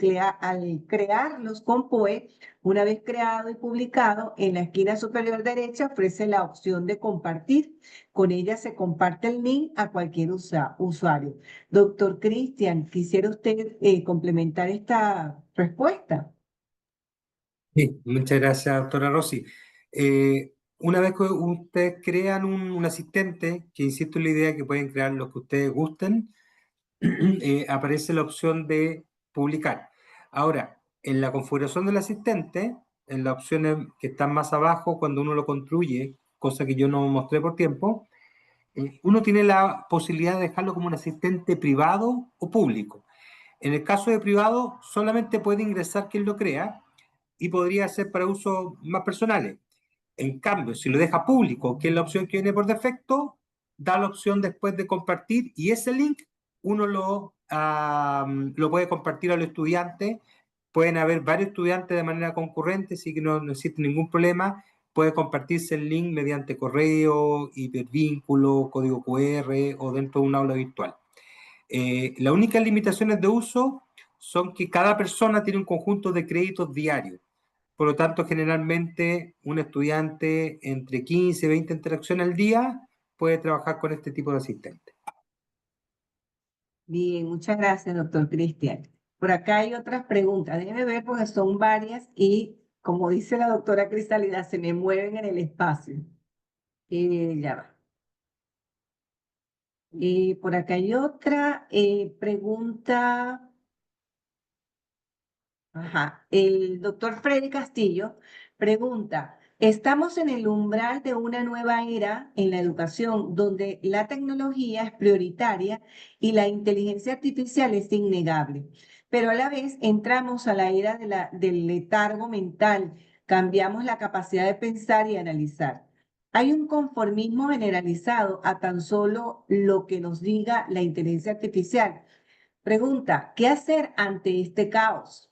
crearlos con POE, una vez creado y publicado, en la esquina superior derecha ofrece la opción de compartir. Con ella se comparte el link a cualquier usuario. Doctor Cristian, ¿quisiera usted complementar esta respuesta? Sí, muchas gracias, doctora Rossi. Una vez que ustedes crean un asistente, que insisto en la idea que pueden crear los que ustedes gusten, aparece la opción de publicar. Ahora, en la configuración del asistente, en las opciones que están más abajo, cuando uno lo construye, cosa que yo no mostré por tiempo, uno tiene la posibilidad de dejarlo como un asistente privado o público. En el caso de privado, solamente puede ingresar quien lo crea y podría ser para usos más personales. En cambio, si lo deja público, que es la opción que viene por defecto, da la opción después de compartir y ese link uno lo puede compartir a los estudiantes. Pueden haber varios estudiantes de manera concurrente, así que no existe ningún problema. Puede compartirse el link mediante correo, hipervínculo, código QR o dentro de un aula virtual. Las únicas limitaciones de uso son que cada persona tiene un conjunto de créditos diarios. Por lo tanto, generalmente un estudiante entre 15 y 20 interacciones al día puede trabajar con este tipo de asistente. Bien, muchas gracias, doctor Cristian. Por acá hay otras preguntas. Déjeme ver porque son varias y, como dice la doctora Cristalida, se me mueven en el espacio. Ya va. Por acá hay otra pregunta. Ajá. El doctor Freddy Castillo pregunta, ¿estamos en el umbral de una nueva era en la educación donde la tecnología es prioritaria y la inteligencia artificial es innegable? Pero a la vez entramos a la era del letargo mental, cambiamos la capacidad de pensar y analizar. Hay un conformismo generalizado a tan solo lo que nos diga la inteligencia artificial. Pregunta, ¿qué hacer ante este caos?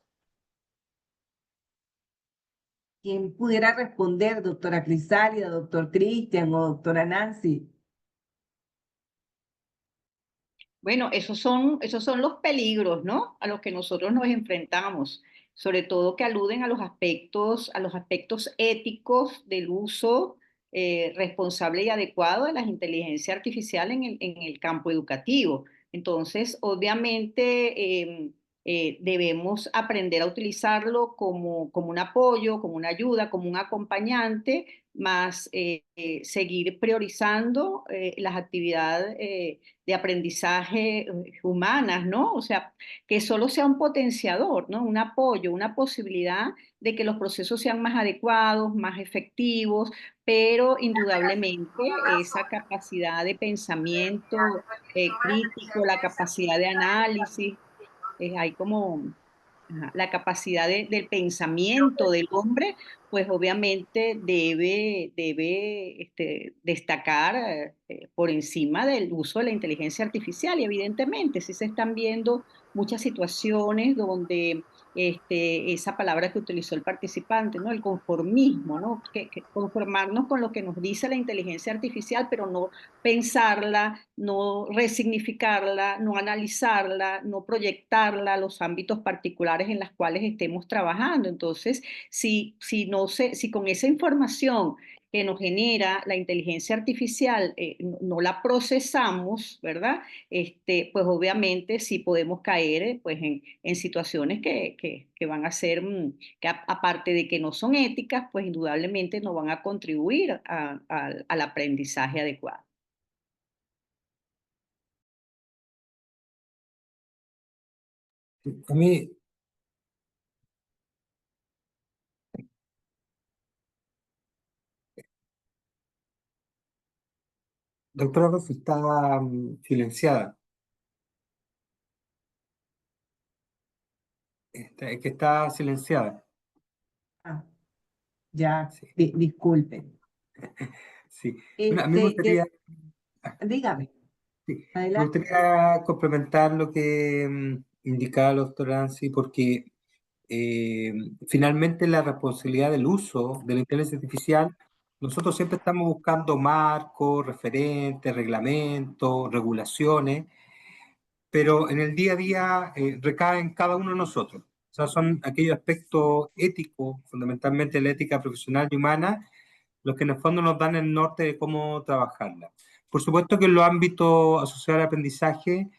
¿Quién pudiera responder, doctora Crisálida, doctor Cristian o doctora Nancy? Bueno, esos son los peligros, ¿no? A los que nosotros nos enfrentamos, sobre todo que aluden a los aspectos éticos del uso responsable y adecuado de la inteligencia artificial en el campo educativo. Entonces, obviamente, debemos aprender a utilizarlo como un apoyo, como una ayuda, como un acompañante, más seguir priorizando las actividades de aprendizaje humanas, ¿no? O sea, que solo sea un potenciador, ¿no? Un apoyo, una posibilidad de que los procesos sean más adecuados, más efectivos, pero indudablemente esa capacidad de pensamiento crítico, la capacidad de análisis, hay como la capacidad del pensamiento del hombre, pues obviamente debe destacar por encima del uso de la inteligencia artificial. Y evidentemente sí se están viendo muchas situaciones donde esa palabra que utilizó el participante, ¿no? El conformismo, ¿no? Que conformarnos con lo que nos dice la inteligencia artificial, pero no pensarla, no resignificarla, no analizarla, no proyectarla a los ámbitos particulares en los cuales estemos trabajando. Entonces, si con esa información que nos genera la inteligencia artificial no la procesamos, ¿verdad? Pues obviamente sí podemos caer pues en situaciones que van a ser, que aparte de que no son éticas, pues indudablemente no van a contribuir al aprendizaje adecuado. A mí, doctora Rossi, está silenciada. Es que está silenciada. Ah, ya, Sí, disculpe. sí. Bueno, a mí me gustaría, Dígame, sí, me adelante. gustaría complementar lo que indicaba la doctora Nancy, porque eh, finalmente la responsabilidad del uso de la inteligencia artificial, nosotros siempre estamos buscando marcos, referentes, reglamentos, regulaciones, pero en el día a día recae en cada uno de nosotros. O sea, son aquellos aspectos éticos, fundamentalmente la ética profesional y humana, los que en el fondo nos dan el norte de cómo trabajarla. Por supuesto que en los ámbitos asociados al aprendizaje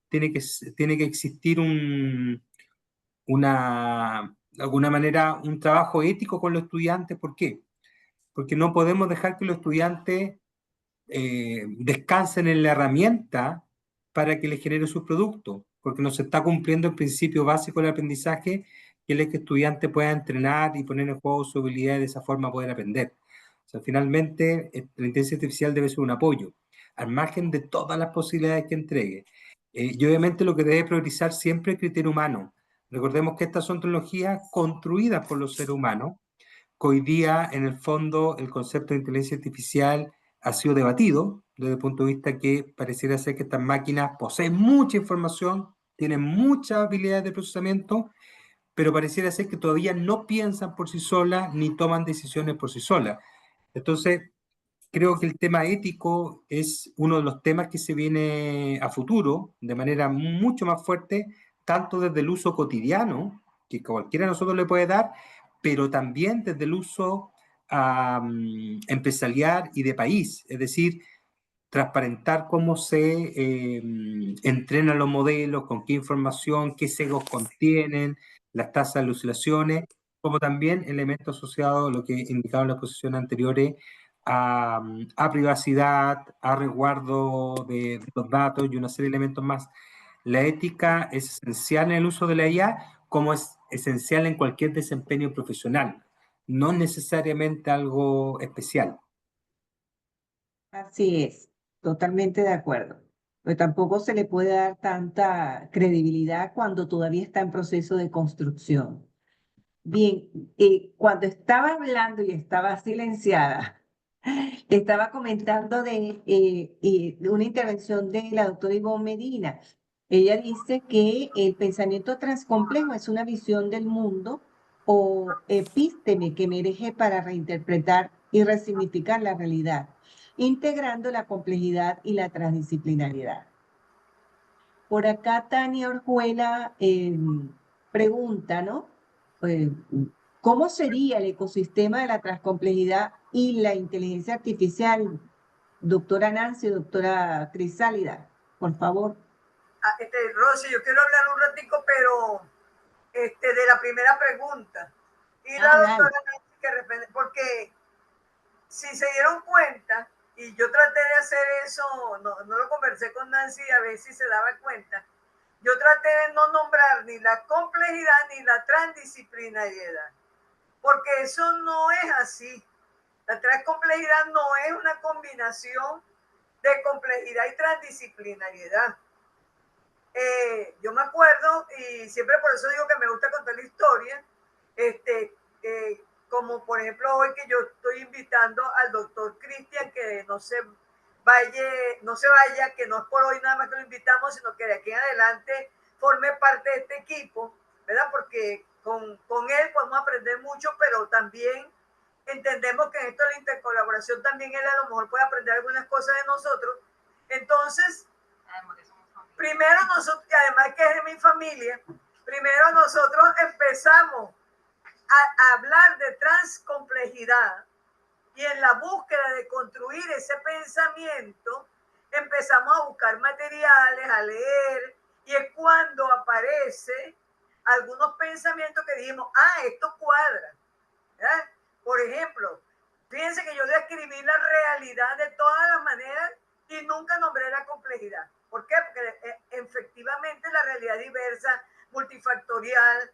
tiene que existir de alguna manera, un trabajo ético con los estudiantes. ¿Por qué? Porque no podemos dejar que los estudiantes descansen en la herramienta para que les genere sus productos, porque no se está cumpliendo el principio básico del aprendizaje, que es que el estudiante pueda entrenar y poner en juego su habilidad y de esa forma poder aprender. O sea, finalmente, la inteligencia artificial debe ser un apoyo, al margen de todas las posibilidades que entregue. Y obviamente lo que debe priorizar siempre es el criterio humano. Recordemos que estas son tecnologías construidas por los seres humanos, que hoy día, en el fondo, el concepto de inteligencia artificial ha sido debatido desde el punto de vista que pareciera ser que estas máquinas poseen mucha información, tienen muchas habilidades de procesamiento, pero pareciera ser que todavía no piensan por sí solas ni toman decisiones por sí solas. Entonces, creo que el tema ético es uno de los temas que se viene a futuro de manera mucho más fuerte, tanto desde el uso cotidiano, que cualquiera de nosotros le puede dar, pero también desde el uso empresarial y de país. Es decir, transparentar cómo se entrenan los modelos, con qué información, qué sesgos contienen, las tasas de alucinaciones, como también elementos asociados a lo que indicaba en las posiciones anteriores, a privacidad, a resguardo de los datos y una serie de elementos más. La ética es esencial en el uso de la IA, como es esencial en cualquier desempeño profesional, no necesariamente algo especial. Así es, totalmente de acuerdo. Pero tampoco se le puede dar tanta credibilidad cuando todavía está en proceso de construcción. Bien, cuando estaba hablando y estaba silenciada, estaba comentando de una intervención de la doctora Ivonne Medina. Ella dice que el pensamiento transcomplejo es una visión del mundo o epísteme que emerge para reinterpretar y resignificar la realidad, integrando la complejidad y la transdisciplinariedad. Por acá Tania Orjuela pregunta, ¿no? Eh, ¿Cómo sería el ecosistema de la transcomplejidad y la inteligencia artificial? Doctora Nancy, doctora Crisálida, por favor. Rosy, yo quiero hablar un ratico, pero de la primera pregunta. Y la doctora Nancy, porque si se dieron cuenta, y yo traté de hacer eso, no lo conversé con Nancy a ver si se daba cuenta, yo traté de no nombrar ni la complejidad ni la transdisciplinariedad, porque eso no es así. La transcomplejidad no es una combinación de complejidad y transdisciplinariedad. Yo me acuerdo, y siempre por eso digo que me gusta contar la historia, como por ejemplo hoy que yo estoy invitando al doctor Cristian, que no se vaya, que no es por hoy nada más que lo invitamos, sino que de aquí en adelante forme parte de este equipo, ¿verdad? Porque con él podemos aprender mucho, pero también entendemos que en esto de la intercolaboración también él a lo mejor puede aprender algunas cosas de nosotros. Entonces, primero nosotros, que además que es de mi familia, primero nosotros empezamos a hablar de transcomplejidad y en la búsqueda de construir ese pensamiento empezamos a buscar materiales, a leer, y es cuando aparece algunos pensamientos que dijimos, esto cuadra, ¿verdad? Por ejemplo, fíjense que yo describí la realidad de todas las maneras y nunca nombré la complejidad. ¿Por qué? Porque efectivamente la realidad diversa, multifactorial,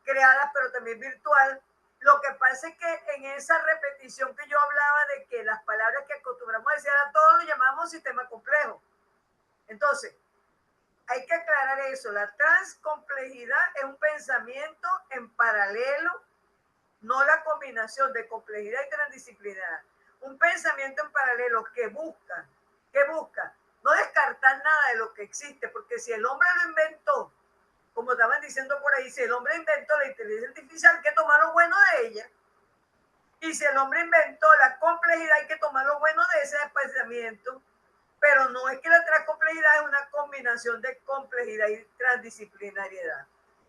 creada pero también virtual. Lo que pasa es que en esa repetición que yo hablaba de que las palabras que acostumbramos a decir a todos lo llamamos sistema complejo. Entonces, hay que aclarar eso. La transcomplejidad es un pensamiento en paralelo, no la combinación de complejidad y transdisciplinaridad. Un pensamiento en paralelo que busca no descartar nada de lo que existe, porque si el hombre lo inventó, como estaban diciendo por ahí, si el hombre inventó la inteligencia artificial, hay que tomar lo bueno de ella. Y si el hombre inventó la complejidad, hay que tomar lo bueno de ese pensamiento. Pero no es que la transcomplejidad es una combinación de complejidad y transdisciplinariedad.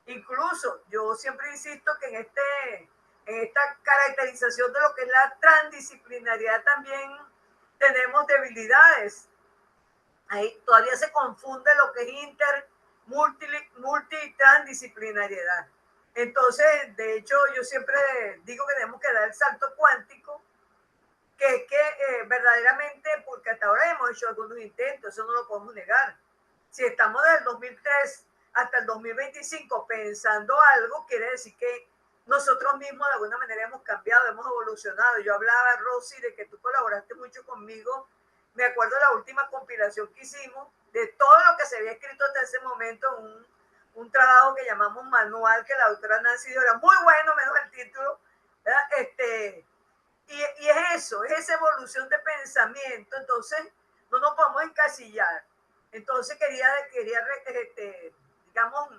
Incluso yo siempre insisto que en esta caracterización de lo que es la transdisciplinariedad también tenemos debilidades. Ahí todavía se confunde lo que es multi y transdisciplinariedad. Entonces, de hecho, yo siempre digo que tenemos que dar el salto cuántico, que es que verdaderamente, porque hasta ahora hemos hecho algunos intentos, eso no lo podemos negar. Si estamos desde el 2003 hasta el 2025 pensando algo, quiere decir que nosotros mismos de alguna manera hemos cambiado, hemos evolucionado. Yo hablaba, Rosy, de que tú colaboraste mucho conmigo. Me acuerdo de la última compilación que hicimos, de todo lo que se había escrito hasta ese momento, un trabajo que llamamos manual, que la doctora Nancy dio, era muy bueno, menos el título, ¿verdad? Y es eso, es esa evolución de pensamiento. Entonces, no nos podemos encasillar. Entonces, quería digamos,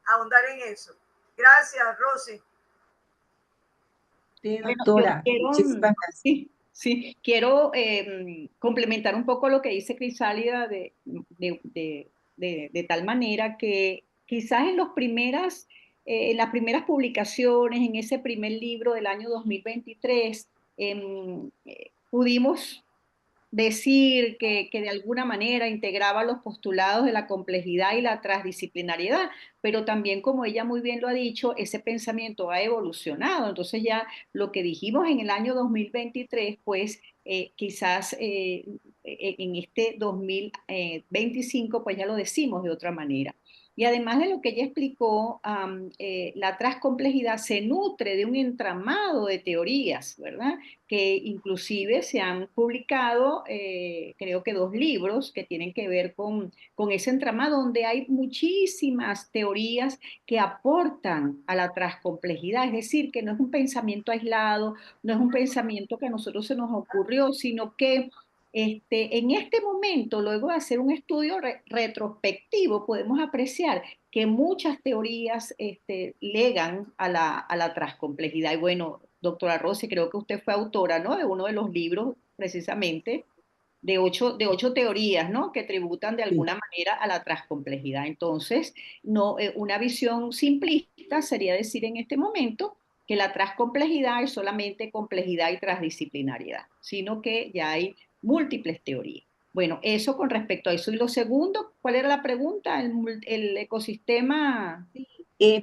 ahondar en eso. Gracias, Rosy. Sí, doctora. Bueno, quiero complementar un poco lo que dice Crisálida de tal manera que quizás en las primeras publicaciones, en ese primer libro del año 2023, pudimos decir que de alguna manera integraba los postulados de la complejidad y la transdisciplinariedad, pero también, como ella muy bien lo ha dicho, ese pensamiento ha evolucionado. Entonces ya lo que dijimos en el año 2023, pues quizás en este 2025, pues ya lo decimos de otra manera. Y además de lo que ella explicó, la transcomplejidad se nutre de un entramado de teorías, ¿verdad? Que inclusive se han publicado, creo que 2 libros que tienen que ver con ese entramado, donde hay muchísimas teorías que aportan a la transcomplejidad, es decir, que no es un pensamiento aislado, no es un pensamiento que a nosotros se nos ocurrió, sino que en este momento, luego de hacer un estudio retrospectivo, podemos apreciar que muchas teorías legan a la transcomplejidad. Y bueno, doctora Rossi, creo que usted fue autora, ¿no?, de uno de los libros, precisamente, de ocho teorías, ¿no?, que tributan de Sí. alguna manera a la transcomplejidad. Entonces, no, una visión simplista sería decir en este momento que la transcomplejidad es solamente complejidad y transdisciplinariedad, sino que ya hay múltiples teorías. Bueno, eso con respecto a eso. Y lo segundo, ¿cuál era la pregunta? El ecosistema. Sí.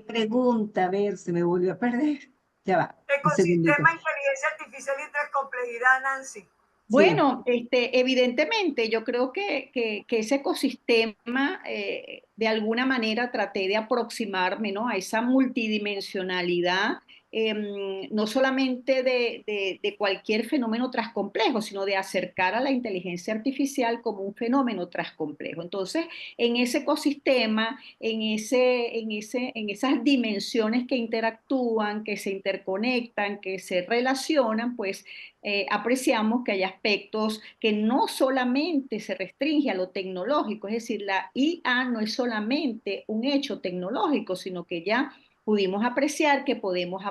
Pregunta, a ver, se me volvió a perder. Ya va, un segundito. Ecosistema, inteligencia artificial y transcomplejidad, Nancy. Sí. Bueno, evidentemente yo creo que ese ecosistema, de alguna manera traté de aproximarme, ¿no?, a esa multidimensionalidad, no solamente de cualquier fenómeno transcomplejo, sino de acercar a la inteligencia artificial como un fenómeno transcomplejo. Entonces, en ese ecosistema, en esas dimensiones que interactúan, que se interconectan, que se relacionan, pues apreciamos que hay aspectos que no solamente se restringe a lo tecnológico, es decir, la IA no es solamente un hecho tecnológico, sino que ya pudimos apreciar que podemos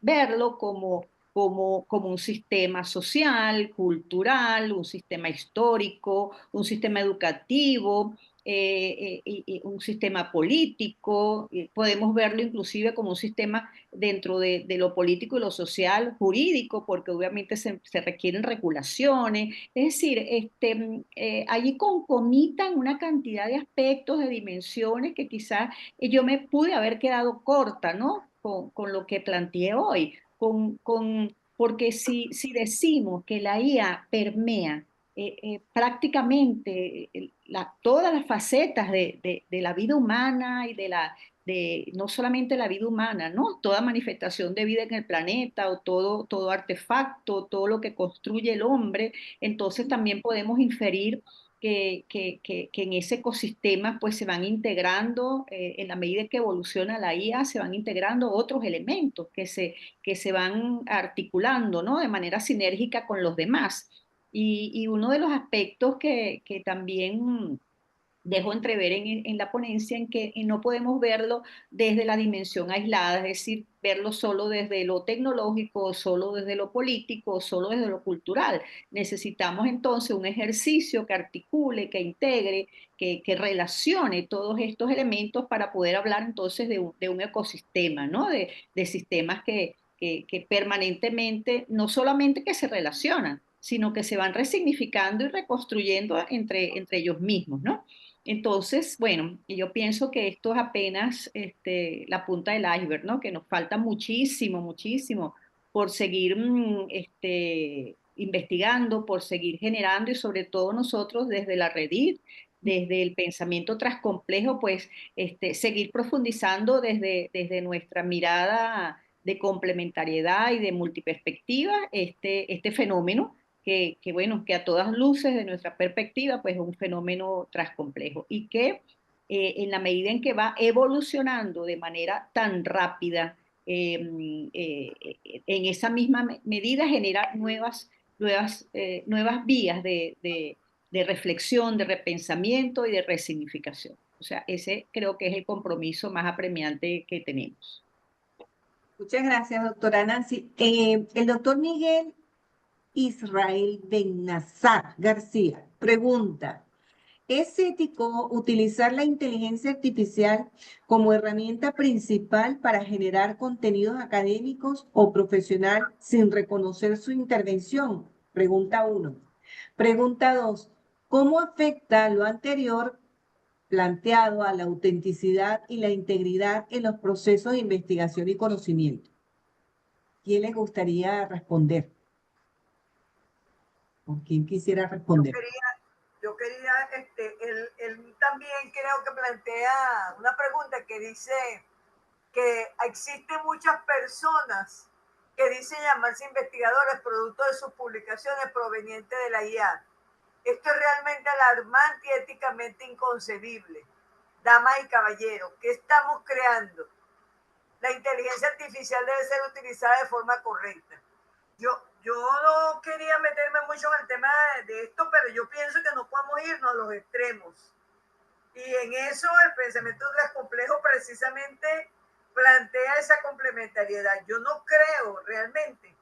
verlo como un sistema social, cultural, un sistema histórico, un sistema educativo, y un sistema político. Podemos verlo inclusive como un sistema dentro de lo político y lo social, jurídico, porque obviamente se requieren regulaciones. Es decir, allí concomitan una cantidad de aspectos, de dimensiones que quizás yo me pude haber quedado corta, ¿no?, con lo que planteé hoy, porque si decimos que la IA permea prácticamente todas las facetas de la vida humana y no solamente la vida humana, ¿no?, toda manifestación de vida en el planeta o todo artefacto, todo lo que construye el hombre, entonces también podemos inferir que en ese ecosistema pues se van integrando, en la medida que evoluciona la IA, se van integrando otros elementos que se van articulando, ¿no?, de manera sinérgica con los demás. Y uno de los aspectos que también dejo entrever en la ponencia, en que no podemos verlo desde la dimensión aislada, es decir, verlo solo desde lo tecnológico, solo desde lo político, solo desde lo cultural. Necesitamos entonces un ejercicio que articule, que integre, que relacione todos estos elementos para poder hablar entonces de un ecosistema, ¿no?, de sistemas que permanentemente, no solamente que se relacionan, sino que se van resignificando y reconstruyendo entre ellos mismos, ¿no? Entonces, bueno, yo pienso que esto es apenas la punta del iceberg, ¿no?, que nos falta muchísimo, muchísimo por seguir investigando, por seguir generando, y sobre todo nosotros desde la Redit, desde el pensamiento transcomplejo, pues seguir profundizando desde nuestra mirada de complementariedad y de multiperspectiva este fenómeno bueno, que a todas luces de nuestra perspectiva, pues es un fenómeno transcomplejo y que en la medida en que va evolucionando de manera tan rápida, en esa misma medida genera nuevas vías de reflexión, de repensamiento y de resignificación. O sea, ese creo que es el compromiso más apremiante que tenemos. Muchas gracias, doctora Nancy. El doctor Miguel Israel Bennazar García pregunta: ¿es ético utilizar la inteligencia artificial como herramienta principal para generar contenidos académicos o profesional sin reconocer su intervención? Pregunta 1. Pregunta 2. ¿Cómo afecta lo anterior planteado a la autenticidad y la integridad en los procesos de investigación y conocimiento? ¿Quién les gustaría responder? ¿O quién quisiera responder? Yo quería, él también creo que plantea una pregunta que dice que existen muchas personas que dicen llamarse investigadores producto de sus publicaciones provenientes de la IA. Esto es realmente alarmante y éticamente inconcebible. Damas y caballeros, ¿qué estamos creando? La inteligencia artificial debe ser utilizada de forma correcta. Yo no quería meterme mucho en el tema de esto, pero yo pienso que no podemos irnos a los extremos. Y en eso el pensamiento complejo precisamente plantea esa complementariedad. Yo no creo realmente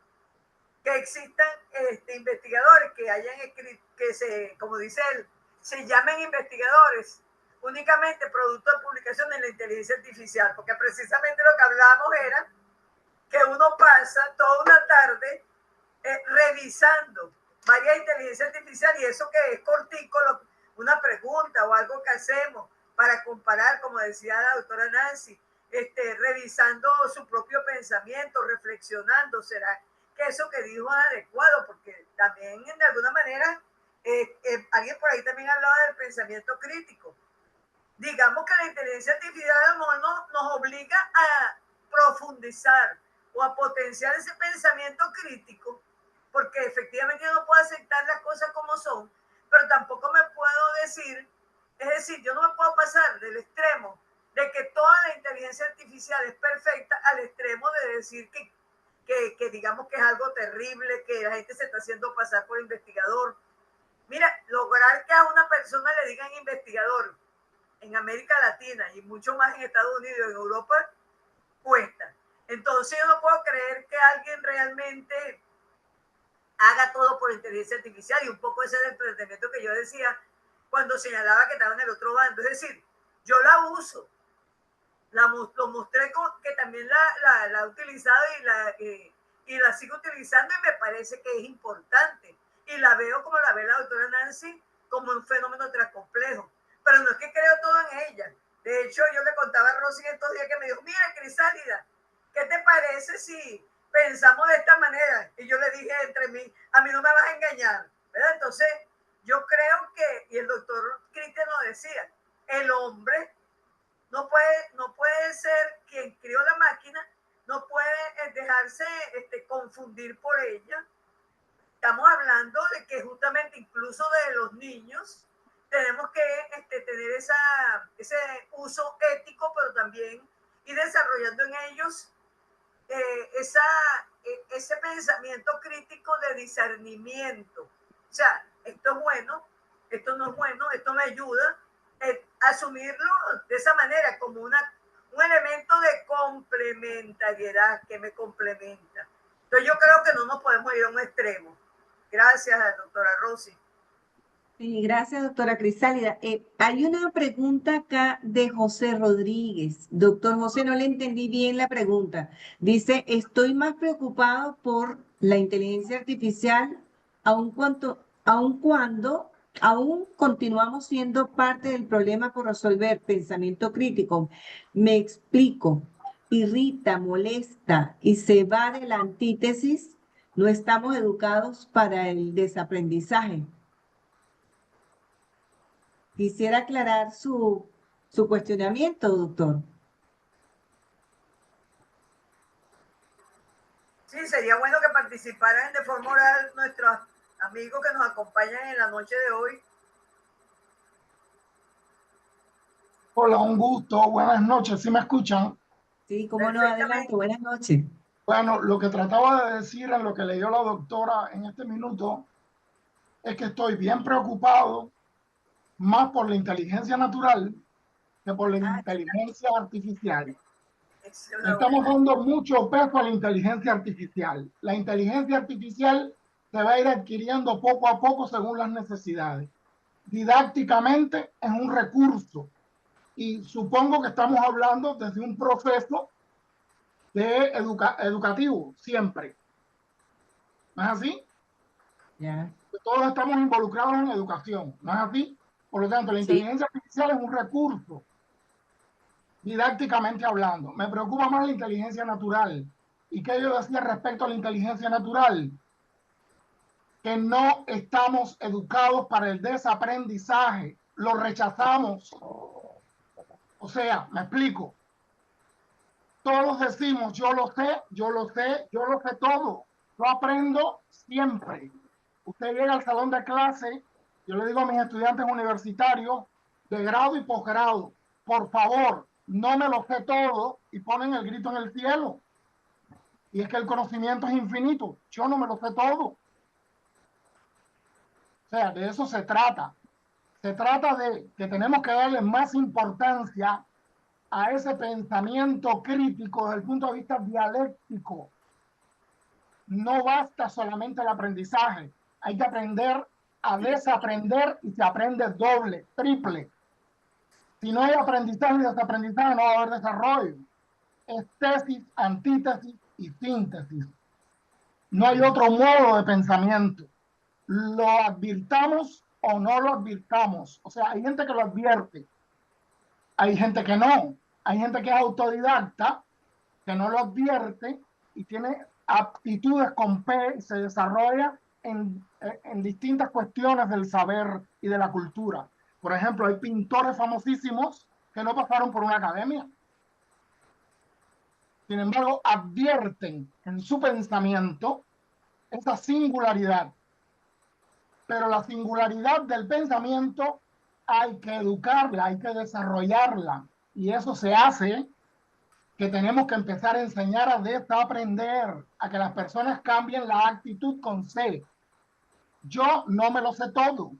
que existan investigadores que hayan escrito, que como dice él, se llamen investigadores únicamente producto de publicación en la inteligencia artificial, porque precisamente lo que hablábamos era que uno pasa toda una tarde revisando varias inteligencias artificiales y eso que es cortico, una pregunta o algo que hacemos para comparar, como decía la doctora Nancy, revisando su propio pensamiento, reflexionando, ¿será que eso que dijo es adecuado? Porque también de alguna manera alguien por ahí también hablaba del pensamiento crítico. Digamos que la inteligencia artificial a lo mejor nos obliga a profundizar o a potenciar ese pensamiento crítico, porque efectivamente yo no puedo aceptar las cosas como son, pero tampoco me puedo decir, es decir, yo no me puedo pasar del extremo de que toda la inteligencia artificial es perfecta al extremo de decir que digamos que es algo terrible, que la gente se está haciendo pasar por investigador. Mira, lograr que a una persona le digan investigador en América Latina y mucho más en Estados Unidos y en Europa cuesta. Entonces yo no puedo creer que alguien realmente haga todo por inteligencia artificial, y un poco ese es el planteamiento que yo decía cuando señalaba que estaba en el otro bando. Es decir, yo la uso, lo mostré que también la he utilizado y la sigo utilizando y me parece que es importante. Y la veo como la ve la doctora Nancy, como un fenómeno transcomplejo. Pero no es que creo todo en ella. De hecho, yo le contaba a Rosy estos días que me dijo, mira, Crisálida, ¿qué te parece si pensamos de esta manera? Y yo le dije entre mí, a mí no me vas a engañar, ¿verdad? Entonces, yo creo que, y el doctor Cristian nos decía, el hombre no puede ser quien crió la máquina, no puede dejarse confundir por ella. Estamos hablando de que justamente incluso de los niños tenemos que tener ese uso ético, pero también ir desarrollando en ellos ese pensamiento crítico de discernimiento. O sea, esto es bueno, esto no es bueno, esto me ayuda a asumirlo de esa manera, como un elemento de complementariedad que me complementa. Entonces yo creo que no nos podemos ir a un extremo. Gracias, doctora Rosy. Sí, gracias, doctora Crisálida. Hay una pregunta acá de José Rodríguez. Doctor José, no le entendí bien la pregunta. Dice, estoy más preocupado por la inteligencia artificial, aun continuamos siendo parte del problema por resolver. Pensamiento crítico. Me explico. Irrita, molesta y se va de la antítesis. No estamos educados para el desaprendizaje. Quisiera aclarar su cuestionamiento, doctor. Sí, sería bueno que participaran de forma oral nuestros amigos que nos acompañan en la noche de hoy. Hola, un gusto, buenas noches, ¿sí me escuchan? Sí, cómo no, adelante, buenas noches. Bueno, lo que trataba de decir en lo que leyó la doctora en este minuto es que estoy bien preocupado más por la inteligencia natural que por la inteligencia artificial. Estamos dando mucho peso a la inteligencia artificial. La inteligencia artificial se va a ir adquiriendo poco a poco según las necesidades. Didácticamente es un recurso y supongo que estamos hablando desde un proceso de educativo, siempre. ¿No es así? Ya. Todos estamos involucrados en educación, ¿no es así? Por lo tanto, la inteligencia artificial es un recurso, didácticamente hablando. Me preocupa más la inteligencia natural. ¿Y qué yo decía respecto a la inteligencia natural? Que no estamos educados para el desaprendizaje, lo rechazamos. O sea, me explico. Todos decimos, yo lo sé, yo lo sé, yo lo sé todo. Yo aprendo siempre. Usted llega al salón de clase, yo le digo a mis estudiantes universitarios de grado y posgrado, por favor, no me lo sé todo, y ponen el grito en el cielo. Y es que el conocimiento es infinito. Yo no me lo sé todo. O sea, de eso se trata. Se trata de que tenemos que darle más importancia a ese pensamiento crítico desde el punto de vista dialéctico. No basta solamente el aprendizaje, hay que aprender a desaprender y se aprende doble, triple. Si no hay aprendizaje y desaprendizaje, no va a haber desarrollo. Es tesis, antítesis y síntesis. No hay otro modo de pensamiento. Lo advirtamos o no lo advirtamos. O sea, hay gente que lo advierte, hay gente que no, hay gente que es autodidacta, que no lo advierte y tiene aptitudes con P y se desarrolla en distintas cuestiones del saber y de la cultura. Por ejemplo, hay pintores famosísimos que no pasaron por una academia. Sin embargo, advierten en su pensamiento esa singularidad. Pero la singularidad del pensamiento hay que educarla, hay que desarrollarla. Y eso se hace que tenemos que empezar a enseñar a desaprender, a que las personas cambien la actitud con C. Yo no me lo sé todo.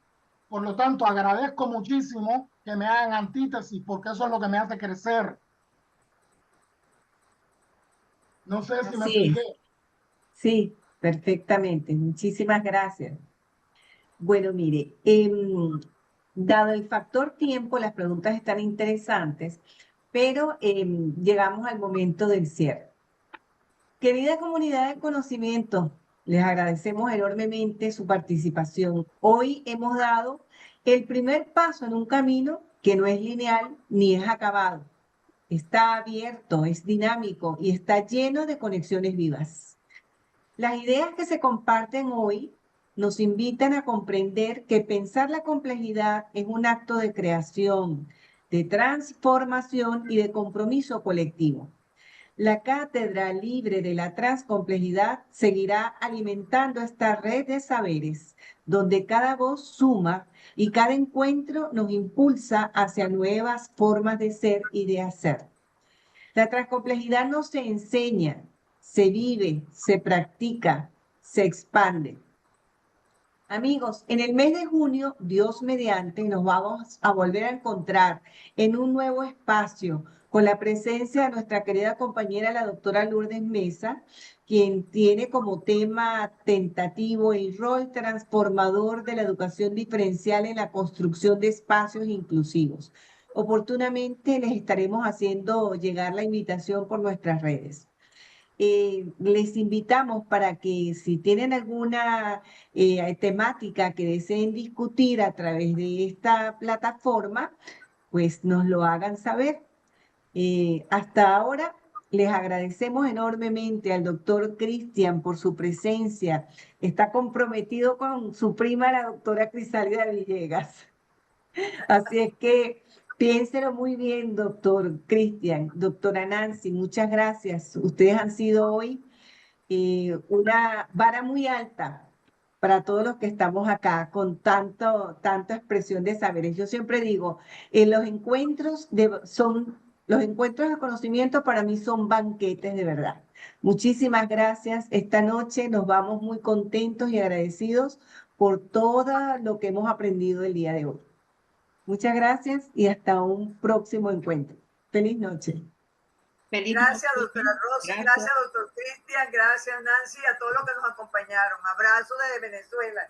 Por lo tanto, agradezco muchísimo que me hagan antítesis, porque eso es lo que me hace crecer. No sé si me expliqué. Sí, perfectamente. Muchísimas gracias. Bueno, mire, dado el factor tiempo, las preguntas están interesantes, pero llegamos al momento del cierre. Querida comunidad de conocimiento, les agradecemos enormemente su participación. Hoy hemos dado el primer paso en un camino que no es lineal ni es acabado. Está abierto, es dinámico y está lleno de conexiones vivas. Las ideas que se comparten hoy nos invitan a comprender que pensar la complejidad es un acto de creación, de transformación y de compromiso colectivo. La Cátedra Libre de la Transcomplejidad seguirá alimentando esta red de saberes, donde cada voz suma y cada encuentro nos impulsa hacia nuevas formas de ser y de hacer. La transcomplejidad no se enseña, se vive, se practica, se expande. Amigos, en el mes de junio, Dios mediante, nos vamos a volver a encontrar en un nuevo espacio con la presencia de nuestra querida compañera, la doctora Lourdes Mesa, quien tiene como tema tentativo el rol transformador de la educación diferencial en la construcción de espacios inclusivos. Oportunamente les estaremos haciendo llegar la invitación por nuestras redes. Les invitamos para que si tienen alguna temática que deseen discutir a través de esta plataforma, pues nos lo hagan saber. Hasta ahora les agradecemos enormemente al doctor Cristian por su presencia. Está comprometido con su prima, la doctora Crisálida Villegas. Así es que piénselo muy bien, doctor Cristian, doctora Nancy, muchas gracias. Ustedes han sido hoy una vara muy alta para todos los que estamos acá con tanta expresión de saberes. Yo siempre digo, los encuentros los encuentros de conocimiento para mí son banquetes de verdad. Muchísimas gracias. Esta noche nos vamos muy contentos y agradecidos por todo lo que hemos aprendido el día de hoy. Muchas gracias y hasta un próximo encuentro. Feliz noche. Feliz Gracias, noche. doctora Rosy, gracias, doctor Cristian, gracias, Nancy, a todos los que nos acompañaron. Abrazo desde Venezuela.